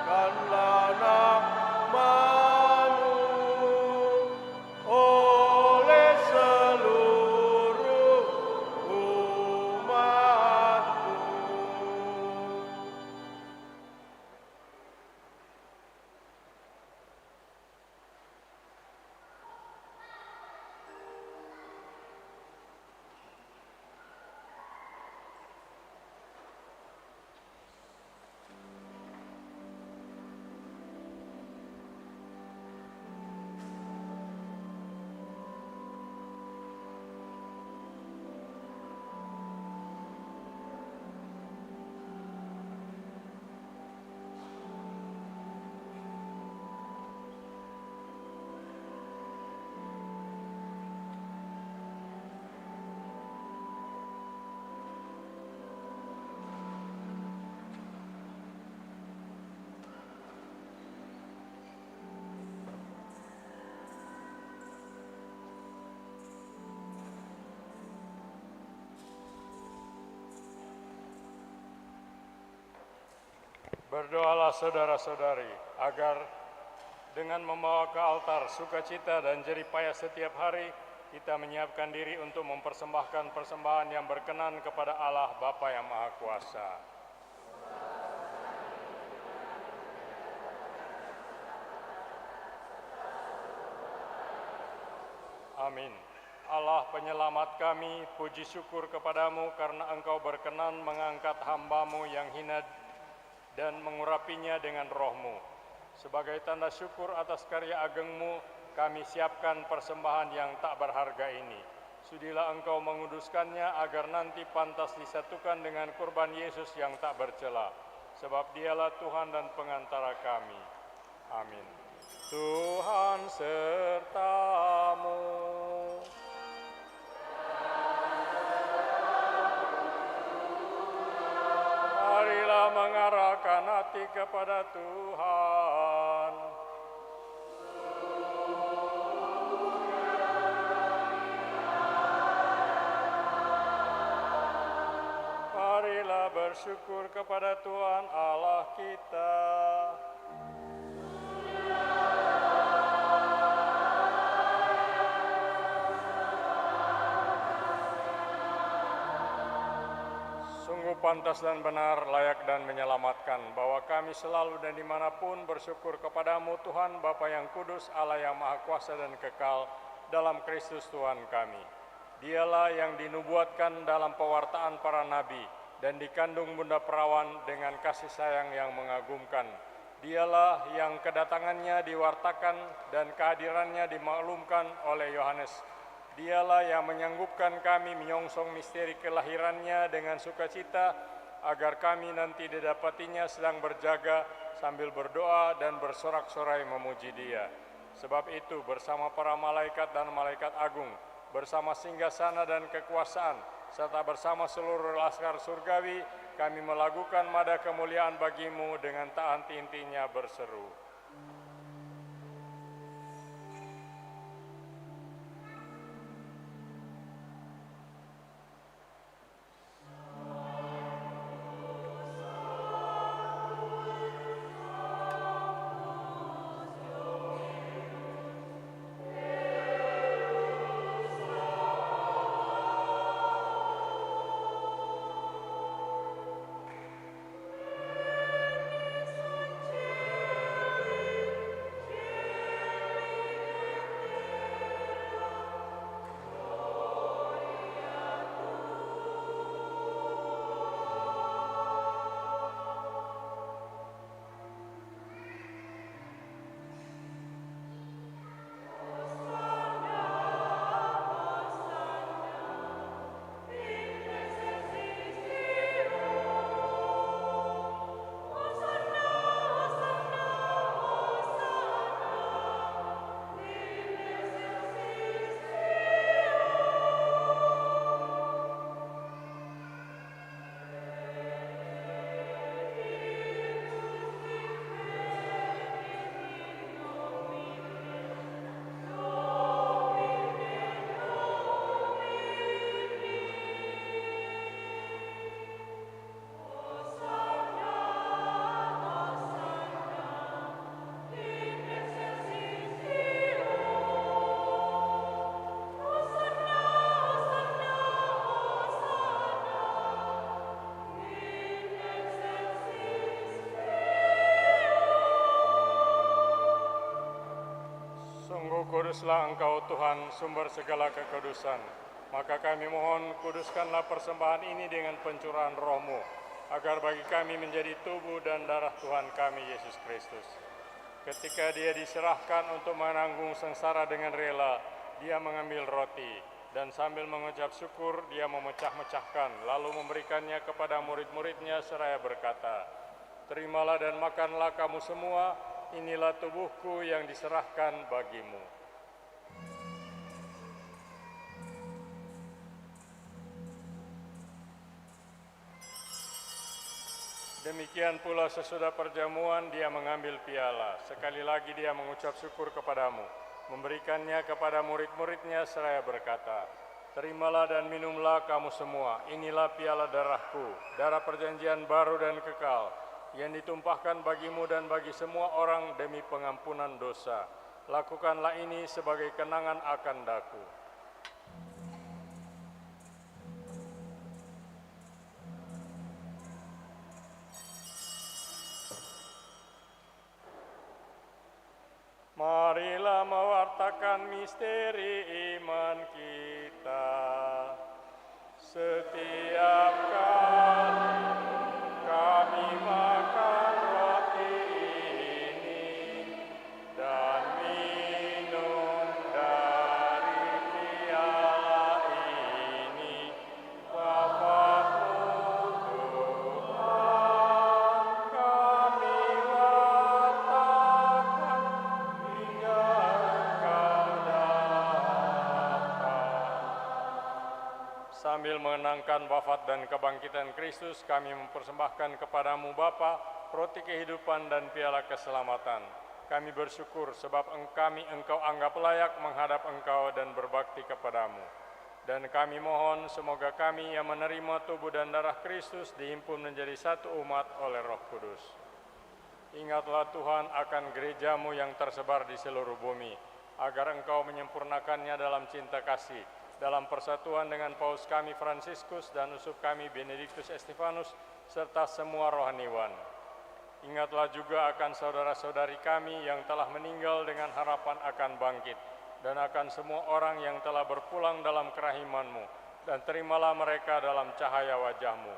Speaker 2: Berdoalah saudara-saudari, agar dengan membawa ke altar sukacita dan jerih payah setiap hari, kita menyiapkan diri untuk mempersembahkan persembahan yang berkenan kepada Allah Bapa yang Maha Kuasa. Amin. Allah penyelamat kami, puji syukur kepadamu karena Engkau berkenan mengangkat hamba-Mu yang hina dan mengurapinya dengan roh-Mu. Sebagai tanda syukur atas karya ageng-Mu, kami siapkan persembahan yang tak berharga ini. Sudilah Engkau menguduskannya agar nanti pantas disatukan dengan kurban Yesus yang tak bercela. Sebab Dialah Tuhan dan pengantara kami. Amin. Tuhan sertamu. Marilah mengarahkan hati kepada Tuhan. Marilah bersyukur kepada Tuhan Allah kita. Sungguh pantas dan benar, layak dan menyelamatkan, bahwa kami selalu dan dimanapun bersyukur kepadamu Tuhan Bapa yang kudus, Allah yang maha kuasa dan kekal, dalam Kristus Tuhan kami. Dialah yang dinubuatkan dalam pewartaan para nabi, dan dikandung bunda perawan dengan kasih sayang yang mengagumkan. Dialah yang kedatangannya diwartakan dan kehadirannya dimaklumkan oleh Yohanes. Dialah yang menyanggupkan kami menyongsong misteri kelahirannya dengan sukacita, agar kami nanti didapatinya sedang berjaga sambil berdoa dan bersorak-sorai memuji Dia. Sebab itu bersama para malaikat dan malaikat agung, bersama singgasana dan kekuasaan, serta bersama seluruh laskar surgawi, kami melakukan mada kemuliaan bagimu dengan tak henti-hentinya berseru. Kuduslah Engkau Tuhan, sumber segala kekudusan. Maka kami mohon, kuduskanlah persembahan ini dengan pencurahan roh-Mu, agar bagi kami menjadi tubuh dan darah Tuhan kami Yesus Kristus. Ketika Dia diserahkan untuk menanggung sengsara dengan rela, Dia mengambil roti, dan sambil mengucap syukur, Dia memecah-mecahkan, lalu memberikannya kepada murid-muridnya seraya berkata, "Terimalah dan makanlah kamu semua, inilah tubuhku yang diserahkan bagimu." Demikian pula sesudah perjamuan Dia mengambil piala. Sekali lagi Dia mengucap syukur kepadamu, memberikannya kepada murid-muridnya seraya berkata, "Terimalah dan minumlah kamu semua, inilah piala darahku, darah perjanjian baru dan kekal, yang ditumpahkan bagimu dan bagi semua orang demi pengampunan dosa. Lakukanlah ini sebagai kenangan akan daku. Marilah mewartakan misteri iman kita. Setiap kali kami makan roti ini dan minum dari piala ini, Bapa-Mu Tuhan, kami wartakan hingga Engkau datang. Sambil mengenangkan wafat dan kebangkitan Kristus, kami mempersembahkan kepadamu Bapa, roti kehidupan dan piala keselamatan. Kami bersyukur sebab Engkau anggap layak menghadap Engkau dan berbakti kepadamu. Dan kami mohon semoga kami yang menerima tubuh dan darah Kristus dihimpun menjadi satu umat oleh Roh Kudus. Ingatlah Tuhan akan gerejamu yang tersebar di seluruh bumi, agar Engkau menyempurnakannya dalam cinta kasih, dalam persatuan dengan Paus kami Fransiskus dan uskup kami Benediktus Estefanus, serta semua rohaniwan. Ingatlah juga akan saudara-saudari kami yang telah meninggal dengan harapan akan bangkit, dan akan semua orang yang telah berpulang dalam kerahiman-Mu, dan terimalah mereka dalam cahaya wajah-Mu.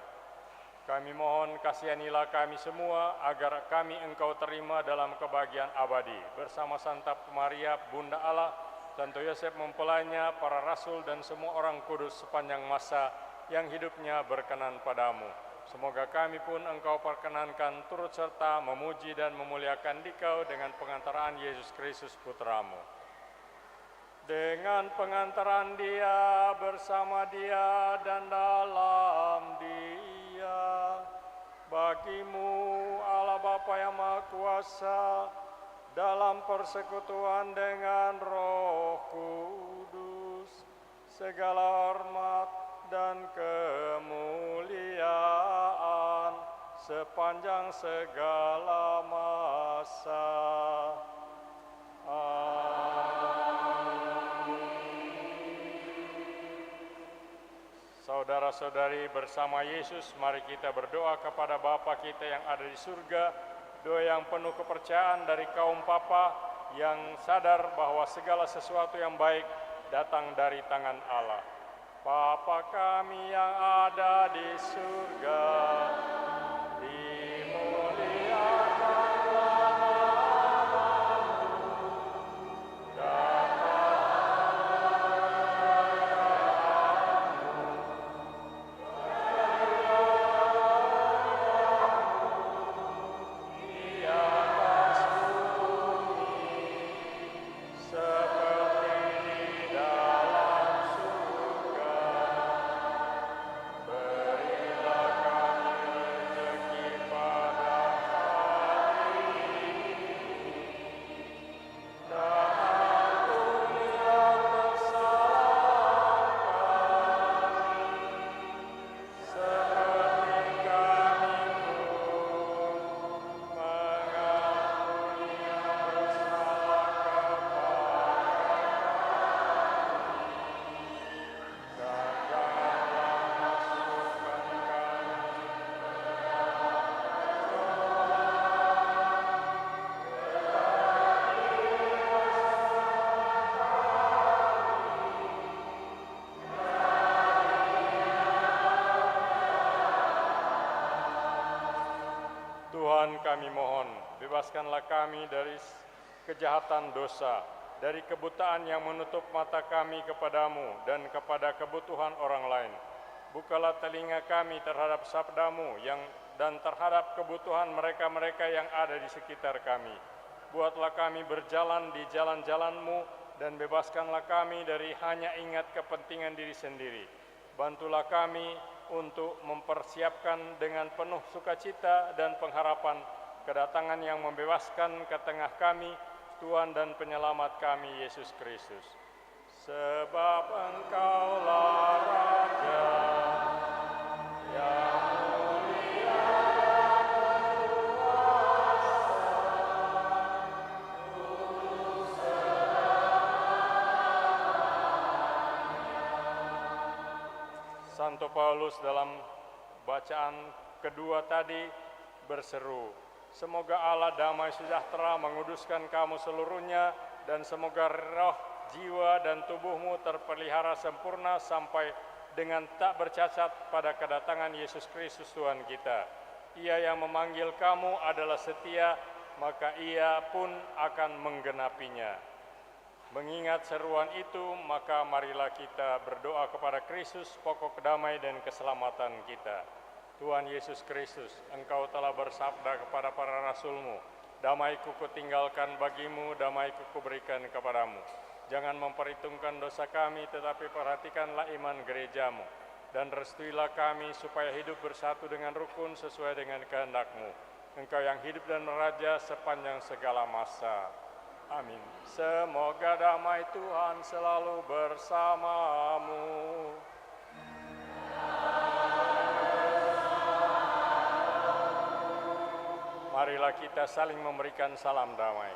Speaker 2: Kami mohon kasihanilah kami semua, agar kami Engkau terima dalam kebahagiaan abadi, bersama Santa Maria, Bunda Allah, Santo Yosef mempelainya, para rasul dan semua orang kudus sepanjang masa yang hidupnya berkenan padamu. Semoga kami pun Engkau perkenankan turut serta memuji dan memuliakan Dikau dengan pengantaran Yesus Kristus Putramu. Dengan pengantaran Dia, bersama Dia, dan dalam Dia, bagimu Allah Bapa yang Maha Kuasa, dalam persekutuan dengan Roh Kudus, segala hormat dan kemuliaan sepanjang segala masa. Saudara-saudari, bersama Yesus mari kita berdoa kepada Bapa kita yang ada di surga, doa yang penuh kepercayaan dari kaum papa yang sadar bahwa segala sesuatu yang baik datang dari tangan Allah. Bapa kami yang ada di surga, dimuliakanlah namamu, datanglah kerajaanmu, di atas bumi seperti di dalam surga. Berilah kami rezeki pada hari ini, dan ampunilah kesalahan kami, seperti kami pun mengampuni yang bersalah kepada kami. Dan janganlah masukkan kami Tuhan, kami mohon, bebaskanlah kami dari kejahatan dosa, dari kebutaan yang menutup mata kami kepadamu dan kepada kebutuhan orang lain. Bukalah telinga kami terhadap sabdamu dan terhadap kebutuhan mereka-mereka yang ada di sekitar kami. Buatlah kami berjalan di jalan-jalan-Mu dan bebaskanlah kami dari hanya ingat kepentingan diri sendiri. Bantulah kami untuk mempersiapkan dengan penuh sukacita dan pengharapan kedatangan yang membebaskan ke tengah kami, Tuhan dan Penyelamat kami, Yesus Kristus. Sebab Engkaulah Raja yang mulia dan Santo Paulus dalam bacaan kedua tadi berseru, semoga Allah damai sejahtera menguduskan kamu seluruhnya, dan semoga roh, jiwa, dan tubuhmu terpelihara sempurna sampai dengan tak bercacat pada kedatangan Yesus Kristus Tuhan kita. Ia yang memanggil kamu adalah setia, maka ia pun akan menggenapinya. Mengingat seruan itu, maka marilah kita berdoa kepada Kristus, pokok damai dan keselamatan kita. Tuhan Yesus Kristus, Engkau telah bersabda kepada para rasul-Mu, damai-Ku kutinggalkan bagimu, damai-Ku kuberikan kepadamu. Jangan memperhitungkan dosa kami, tetapi perhatikanlah iman gerejamu. Dan restuilah kami supaya hidup bersatu dengan rukun sesuai dengan kehendak-Mu. Engkau yang hidup dan meraja sepanjang segala masa. Amin. Semoga damai Tuhan selalu bersamamu. Marilah kita saling memberikan salam damai.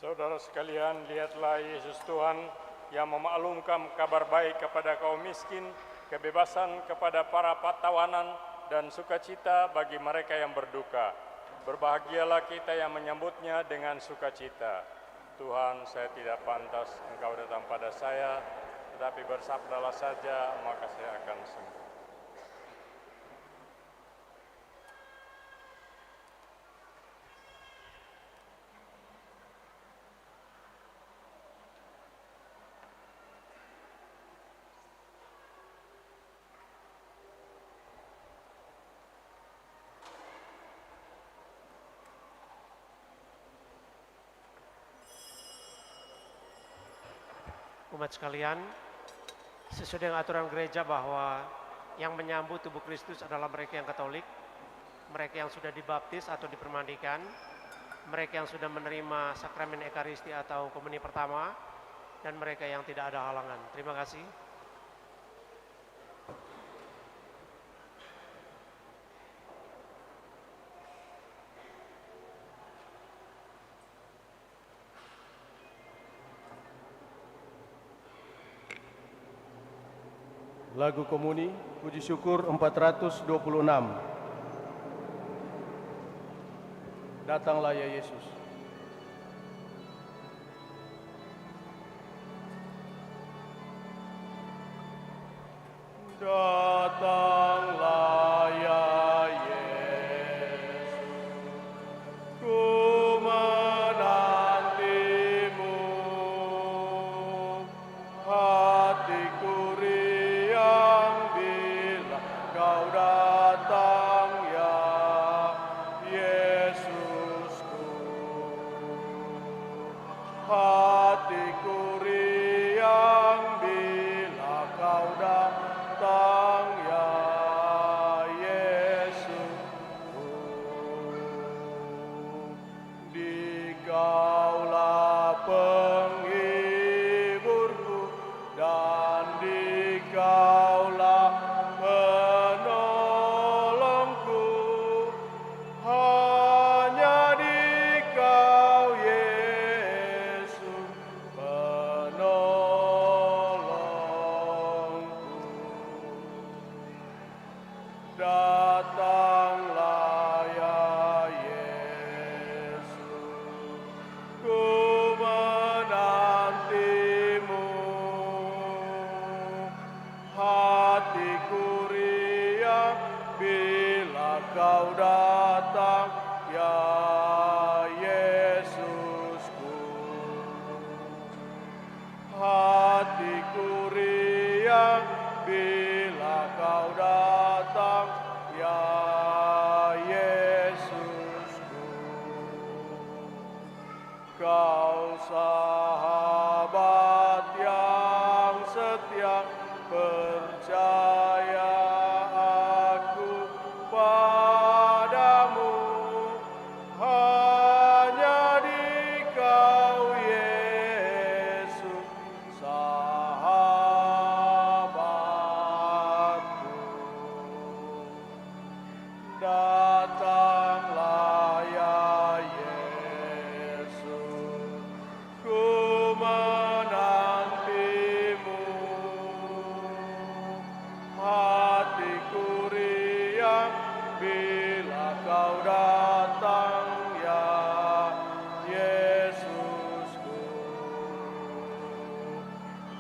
Speaker 2: Saudara sekalian, lihatlah Yesus Tuhan yang memaklumkan kabar baik kepada kaum miskin, kebebasan kepada para tawanan, dan sukacita bagi mereka yang berduka. Berbahagialah kita yang menyambutnya dengan sukacita. Tuhan, saya tidak pantas Engkau datang pada saya, tetapi bersabdalah saja, maka saya akan sembuh.
Speaker 6: Umat sekalian, sesuai dengan aturan gereja bahwa yang menyambut tubuh Kristus adalah mereka yang Katolik, mereka yang sudah dibaptis atau dipermandikan, mereka yang sudah menerima sakramen Ekaristi atau komuni pertama, dan mereka yang tidak ada halangan. Terima kasih.
Speaker 1: Lagu Komuni, Puji Syukur 426. Datanglah ya Yesus. Datanglah ya Yesus, ku menantimu, hatiku riang bila kau datang ya bila Kau datang, ya Yesusku. Kau sahabat yang setia, percaya aku padamu. Hanya di Kau Yesus, sahabatku. Datanglah ya Yesus, ku menantimu. Hatiku riang bila Kau datang, ya Yesusku.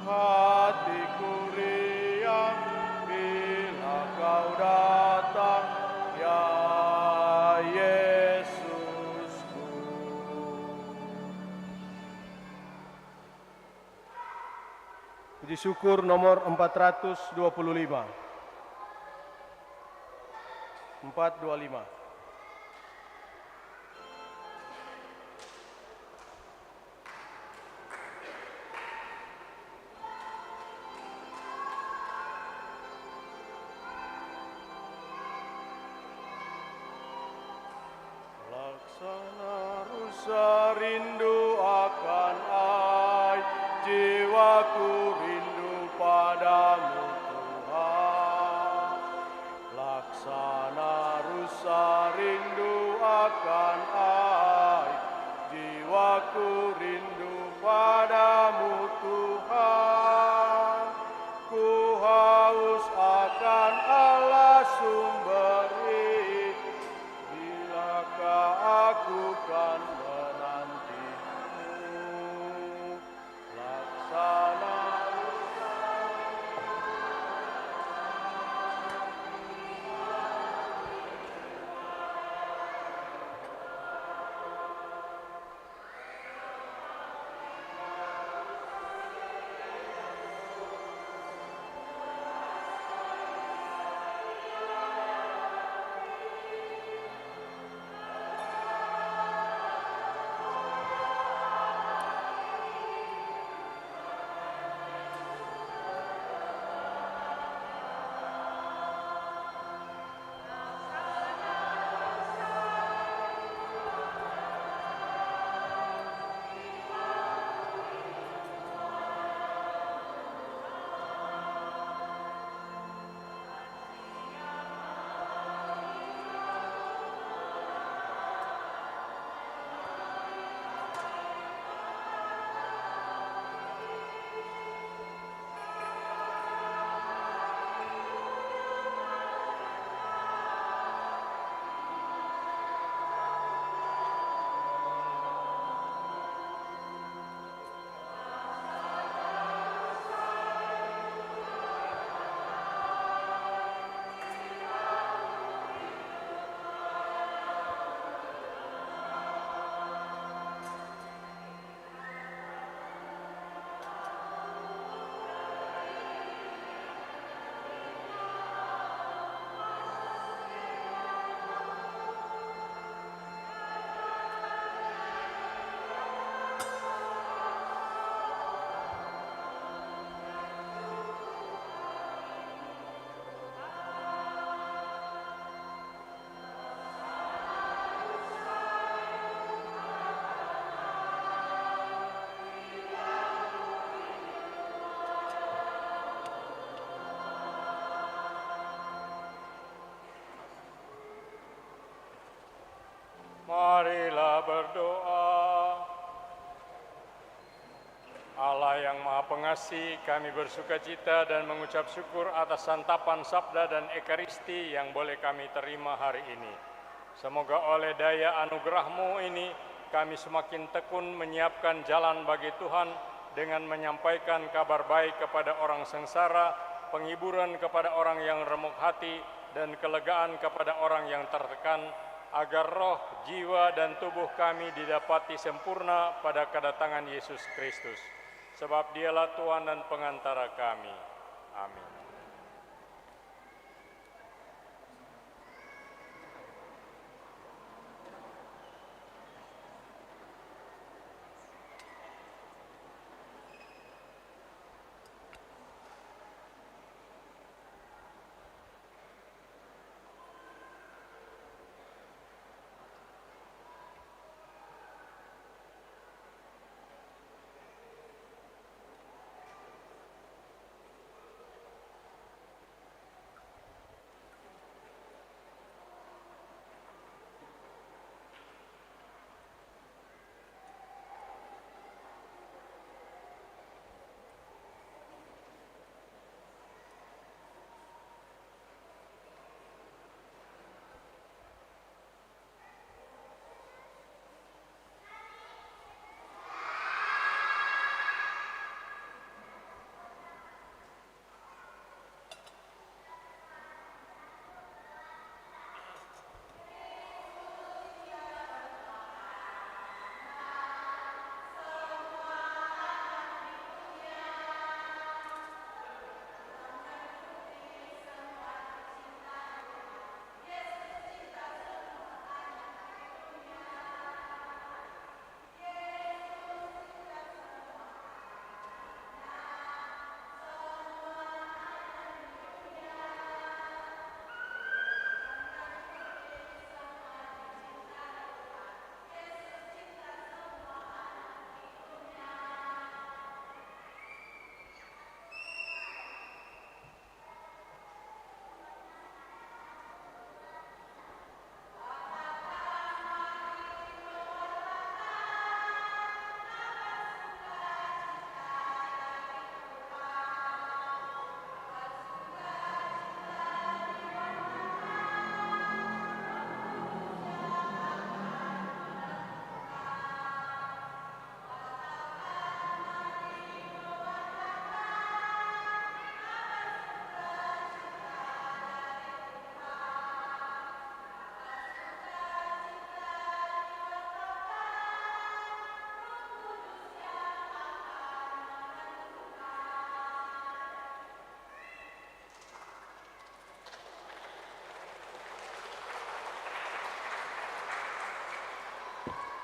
Speaker 1: Hatiku riang bila Kau datang, ya Yesusku. Puji syukur nomor 425. 425. Laksana rusa rindu akan ai, jiwaku rindu padamu Tuhan. Laksana rusa rindu akan ai, jiwaku rindu padamu Tuhan. Ku haus akan Allah sumber hidup, bilakah aku kan menantimu. Laksana
Speaker 2: Marilah berdoa. Allah yang Maha Pengasih, kami bersuka cita dan mengucap syukur atas santapan sabda dan ekaristi yang boleh kami terima hari ini. Semoga oleh daya anugerah-Mu ini, kami semakin tekun menyiapkan jalan bagi Tuhan dengan menyampaikan kabar baik kepada orang sengsara, penghiburan kepada orang yang remuk hati, dan kelegaan kepada orang yang tertekan, agar roh, jiwa, dan tubuh kami didapati sempurna pada kedatangan Yesus Kristus. Sebab Dialah Tuhan dan pengantara kami. Amin.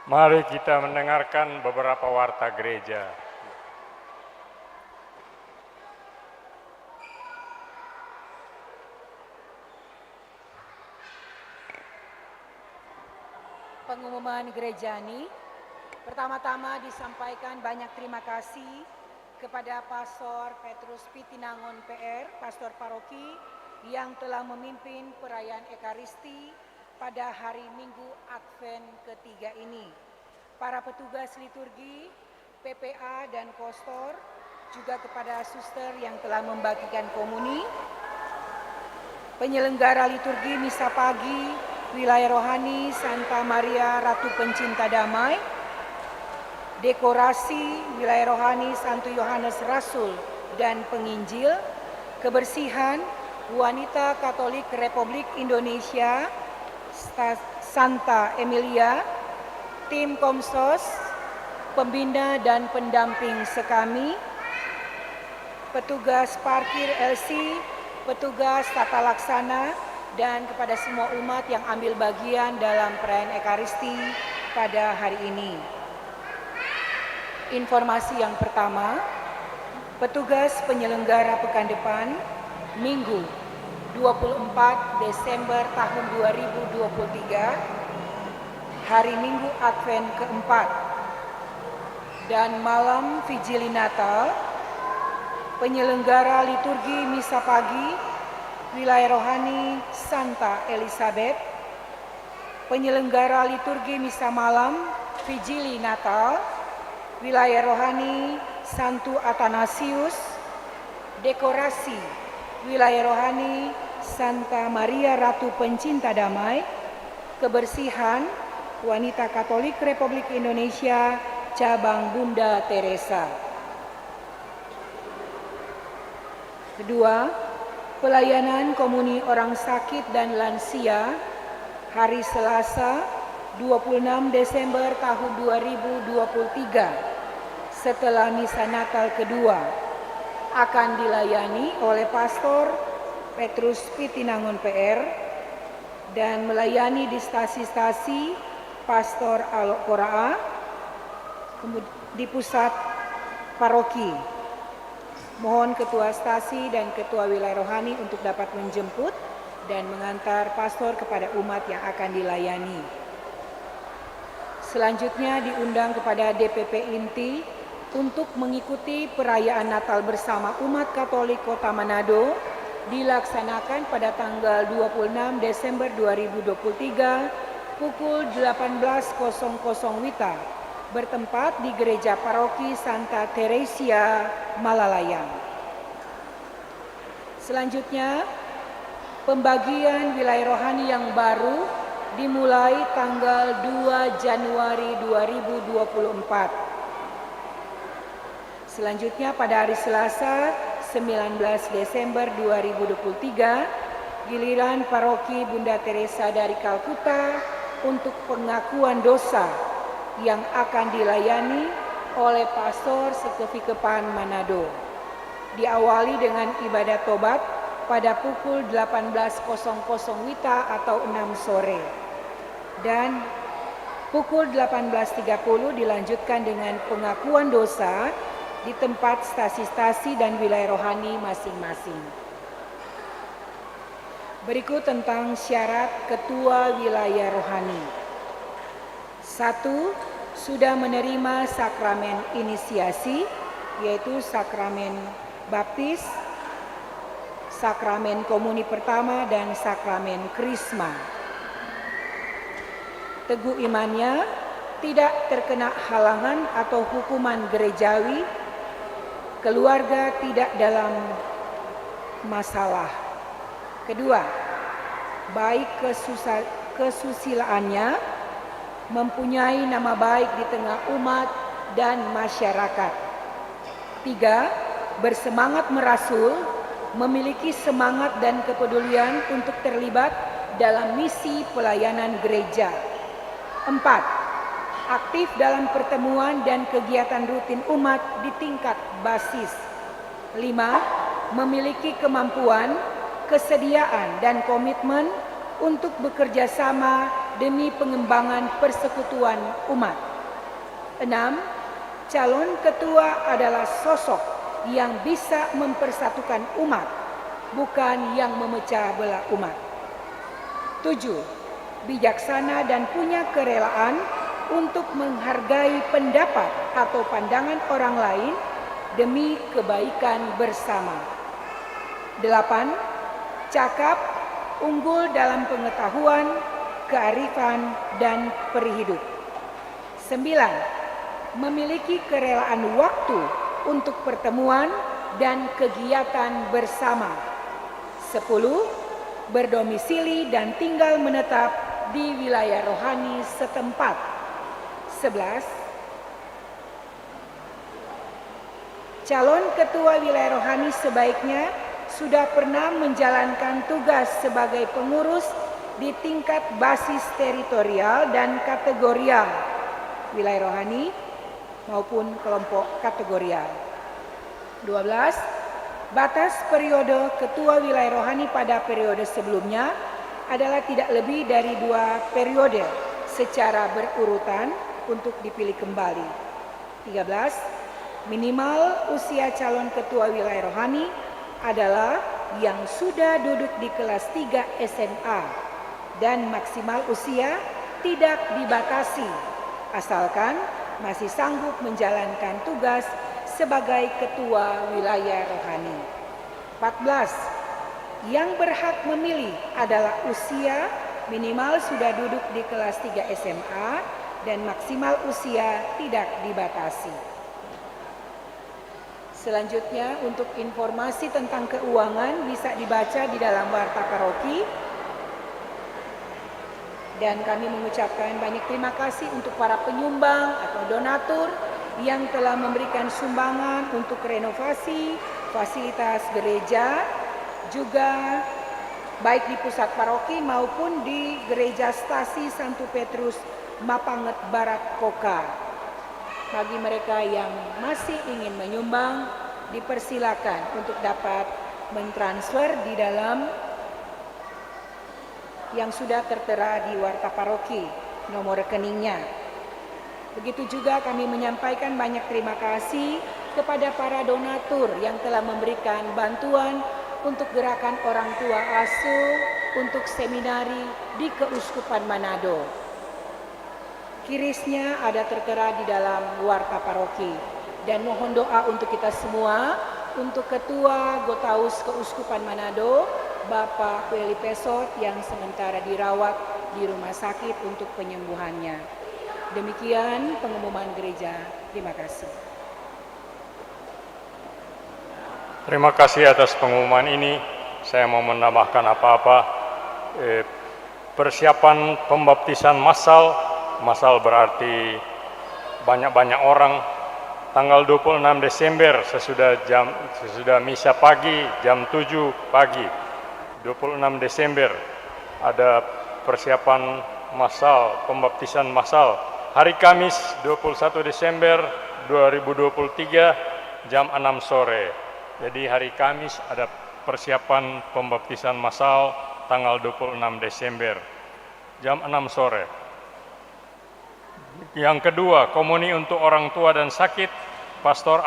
Speaker 2: Mari kita mendengarkan beberapa warta gereja.
Speaker 7: Pengumuman gerejani, pertama-tama disampaikan banyak terima kasih kepada Pastor Petrus Pitinangon PR, Pastor Paroki yang telah memimpin perayaan Ekaristi pada hari Minggu Advent ketiga ini. Para petugas liturgi, PPA dan Kostor, juga kepada suster yang telah membagikan komuni, penyelenggara liturgi misa pagi, wilayah rohani Santa Maria Ratu Pencinta Damai, dekorasi wilayah rohani Santo Yohanes Rasul dan Penginjil, kebersihan wanita Katolik Republik Indonesia Santa Emilia, tim Komsos, pembina dan pendamping sekami, petugas parkir LC, petugas tata laksana, dan kepada semua umat yang ambil bagian dalam perayaan Ekaristi pada hari ini. Informasi yang pertama, petugas penyelenggara pekan depan Minggu 24 Desember tahun 2023, hari Minggu Advent keempat, dan malam Vigili Natal, penyelenggara liturgi misa pagi, wilayah rohani Santa Elizabeth, penyelenggara liturgi misa malam Vigili Natal, wilayah rohani Santo Athanasius, dekorasi wilayah rohani Santa Maria Ratu Pencinta Damai, kebersihan wanita Katolik Republik Indonesia cabang Bunda Teresa. Kedua, pelayanan komuni orang sakit dan lansia hari Selasa 26 Desember tahun 2023 setelah misa Natal kedua akan dilayani oleh Pastor Petrus Pitinangon PR dan melayani di stasi-stasi Pastor Alok Koraa di pusat paroki. Mohon ketua stasi dan ketua wilayah rohani untuk dapat menjemput dan mengantar pastor kepada umat yang akan dilayani. Selanjutnya diundang kepada DPP Inti untuk mengikuti perayaan Natal bersama umat Katolik Kota Manado dilaksanakan pada tanggal 26 Desember 2023 pukul 18.00 WITA bertempat di Gereja Paroki Santa Teresia, Malalayang. Selanjutnya, pembagian wilayah rohani yang baru dimulai tanggal 2 Januari 2024. Selanjutnya pada hari Selasa 19 Desember 2023, giliran Paroki Bunda Teresa dari Kalkuta untuk pengakuan dosa yang akan dilayani oleh Pastor Sekevikepan Manado. Diawali dengan ibadat tobat pada pukul 18.00 WITA atau 6 sore. Dan pukul 18.30 dilanjutkan dengan pengakuan dosa di tempat stasi-stasi dan wilayah rohani masing-masing. Berikut tentang syarat ketua wilayah rohani. 1. Sudah menerima sakramen inisiasi, yaitu sakramen baptis, sakramen komuni pertama, dan sakramen krisma. Teguh imannya, tidak terkena halangan atau hukuman gerejawi, keluarga tidak dalam masalah. Kedua, baik kesusilaannya, mempunyai nama baik di tengah umat dan masyarakat. 3. Bersemangat merasul, memiliki semangat dan kepedulian untuk terlibat dalam misi pelayanan gereja. 4. Aktif dalam pertemuan dan kegiatan rutin umat di tingkat basis. 5. Memiliki kemampuan, kesediaan, dan komitmen untuk bekerja sama demi pengembangan persekutuan umat. 6. Calon ketua adalah sosok yang bisa mempersatukan umat, bukan yang memecah belah umat. 7. Bijaksana dan punya kerelaan untuk menghargai pendapat atau pandangan orang lain demi kebaikan bersama. 8. Cakap, unggul dalam pengetahuan, kearifan, dan perihidup. 9. Memiliki kerelaan waktu untuk pertemuan dan kegiatan bersama. 10. Berdomisili dan tinggal menetap di wilayah rohani setempat. 11. Calon ketua wilayah rohani sebaiknya sudah pernah menjalankan tugas sebagai pengurus di tingkat basis teritorial dan kategorial wilayah rohani maupun kelompok kategorial. 12. Batas periode ketua wilayah rohani pada periode sebelumnya adalah tidak lebih dari 2 periode secara berurutan untuk dipilih kembali. 13. Minimal usia calon ketua wilayah rohani adalah yang sudah duduk di kelas 3 SMA dan maksimal usia tidak dibatasi asalkan masih sanggup menjalankan tugas sebagai ketua wilayah rohani. 14. Yang berhak memilih adalah usia minimal sudah duduk di kelas 3 SMA dan maksimal usia tidak dibatasi. Selanjutnya untuk informasi tentang keuangan bisa dibaca di dalam warta paroki. Dan kami mengucapkan banyak terima kasih untuk para penyumbang atau donatur yang telah memberikan sumbangan untuk renovasi fasilitas gereja, juga baik di pusat paroki maupun di gereja stasi Santo Petrus Mapanget Barat Koka. Bagi mereka yang masih ingin menyumbang, dipersilakan untuk dapat mentransfer di dalam yang sudah tertera di warta paroki, nomor rekeningnya. Begitu juga kami menyampaikan banyak terima kasih kepada para donatur yang telah memberikan bantuan untuk gerakan orang tua asuh untuk seminari di Keuskupan Manado. Kirisnya ada tertera di dalam warta paroki. Dan mohon doa untuk kita semua, untuk Ketua Gotaus Keuskupan Manado, Bapak Weli Pesot yang sementara dirawat di rumah sakit untuk penyembuhannya. Demikian pengumuman gereja. Terima kasih.
Speaker 2: Terima kasih atas pengumuman ini. Saya mau menambahkan apa-apa. Persiapan pembaptisan massal berarti banyak-banyak orang. Tanggal 26 Desember sesudah misa pagi jam 7 pagi. 26 Desember ada persiapan massal, pembaptisan massal. Hari Kamis 21 Desember 2023 jam 6 sore. Jadi hari Kamis ada persiapan pembaptisan massal tanggal 26 Desember jam 6 sore. Yang kedua, komuni untuk orang tua dan sakit. Pastor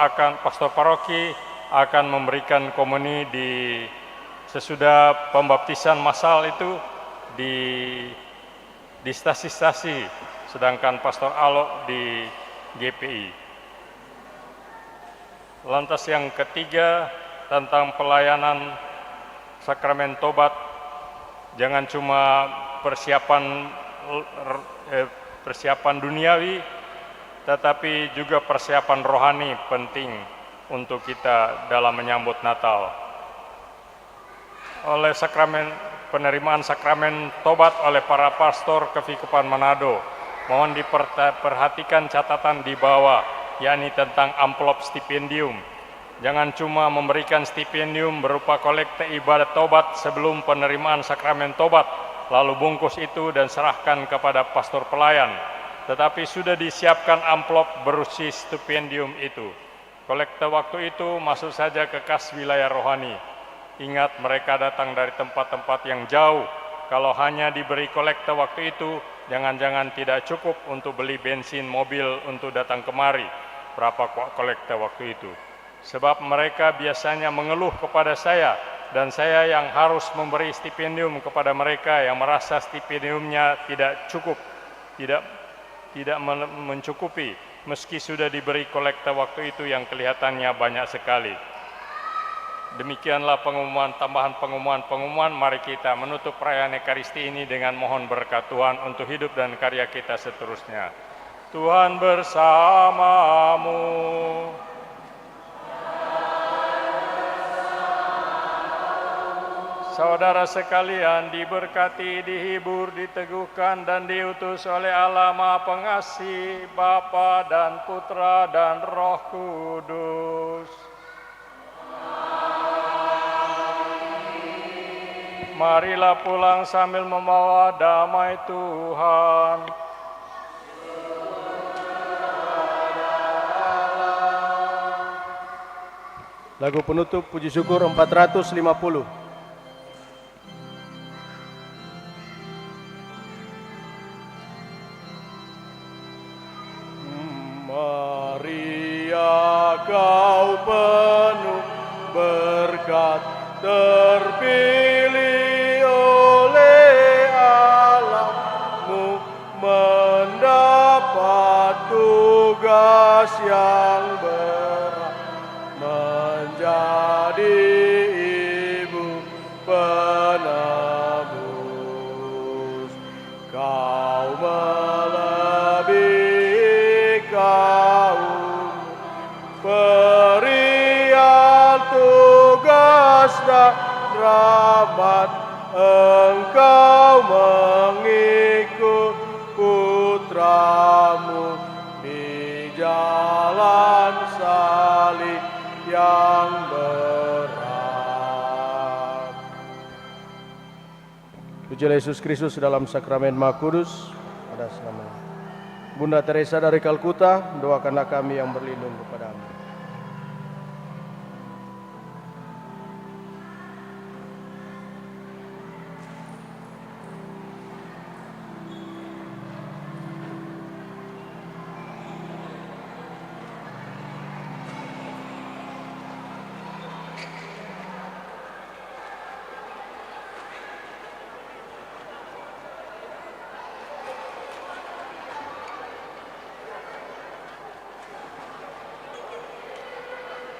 Speaker 2: paroki akan memberikan komuni sesudah pembaptisan massal itu di stasi-stasi, sedangkan Pastor Alok di GPI. Lantas yang ketiga tentang pelayanan sakramen tobat, jangan cuma persiapan duniawi, tetapi juga persiapan rohani penting untuk kita dalam menyambut Natal. Oleh penerimaan sakramen tobat oleh para pastor Keuskupan Manado, mohon diperhatikan catatan di bawah, yakni tentang amplop stipendium. Jangan cuma memberikan stipendium berupa kolekte ibadat tobat sebelum penerimaan sakramen tobat, lalu bungkus itu dan serahkan kepada pastor pelayan, tetapi sudah disiapkan amplop berisi stipendium itu. Kolekte waktu itu masuk saja ke kas wilayah rohani. Ingat, mereka datang dari tempat-tempat yang jauh. Kalau hanya diberi kolekte waktu itu, Jangan-jangan tidak cukup untuk beli bensin mobil untuk datang kemari, berapa kolekta waktu itu. Sebab mereka biasanya mengeluh kepada saya, dan saya yang harus memberi stipendium kepada mereka yang merasa stipendiumnya tidak cukup, tidak mencukupi, meski sudah diberi kolekta waktu itu yang kelihatannya banyak sekali. Demikianlah tambahan pengumuman. Mari kita menutup perayaan Ekaristi ini dengan mohon berkat Tuhan untuk hidup dan karya kita seterusnya. Tuhan bersamamu. Saudara sekalian, diberkati, dihibur, diteguhkan, dan diutus oleh Allah Maha Pengasih, Bapa dan Putra dan Roh Kudus. Marilah pulang sambil membawa damai Tuhan.
Speaker 1: Lagu penutup puji syukur 450. Maria, kau penuh berkat, terpilih oleh Allah-Mu, mendapat tugas yang berat, menjadi ibu penebus. Kau melebihi kaum, berian tugas dan rahmat, Engkau mengikut putramu di jalan salib yang berat. Pujilah Yesus Kristus dalam sakramen Maha Kudus. Pada selama Bunda Teresa dari Kalkuta, doakanlah kami yang berlindung kepada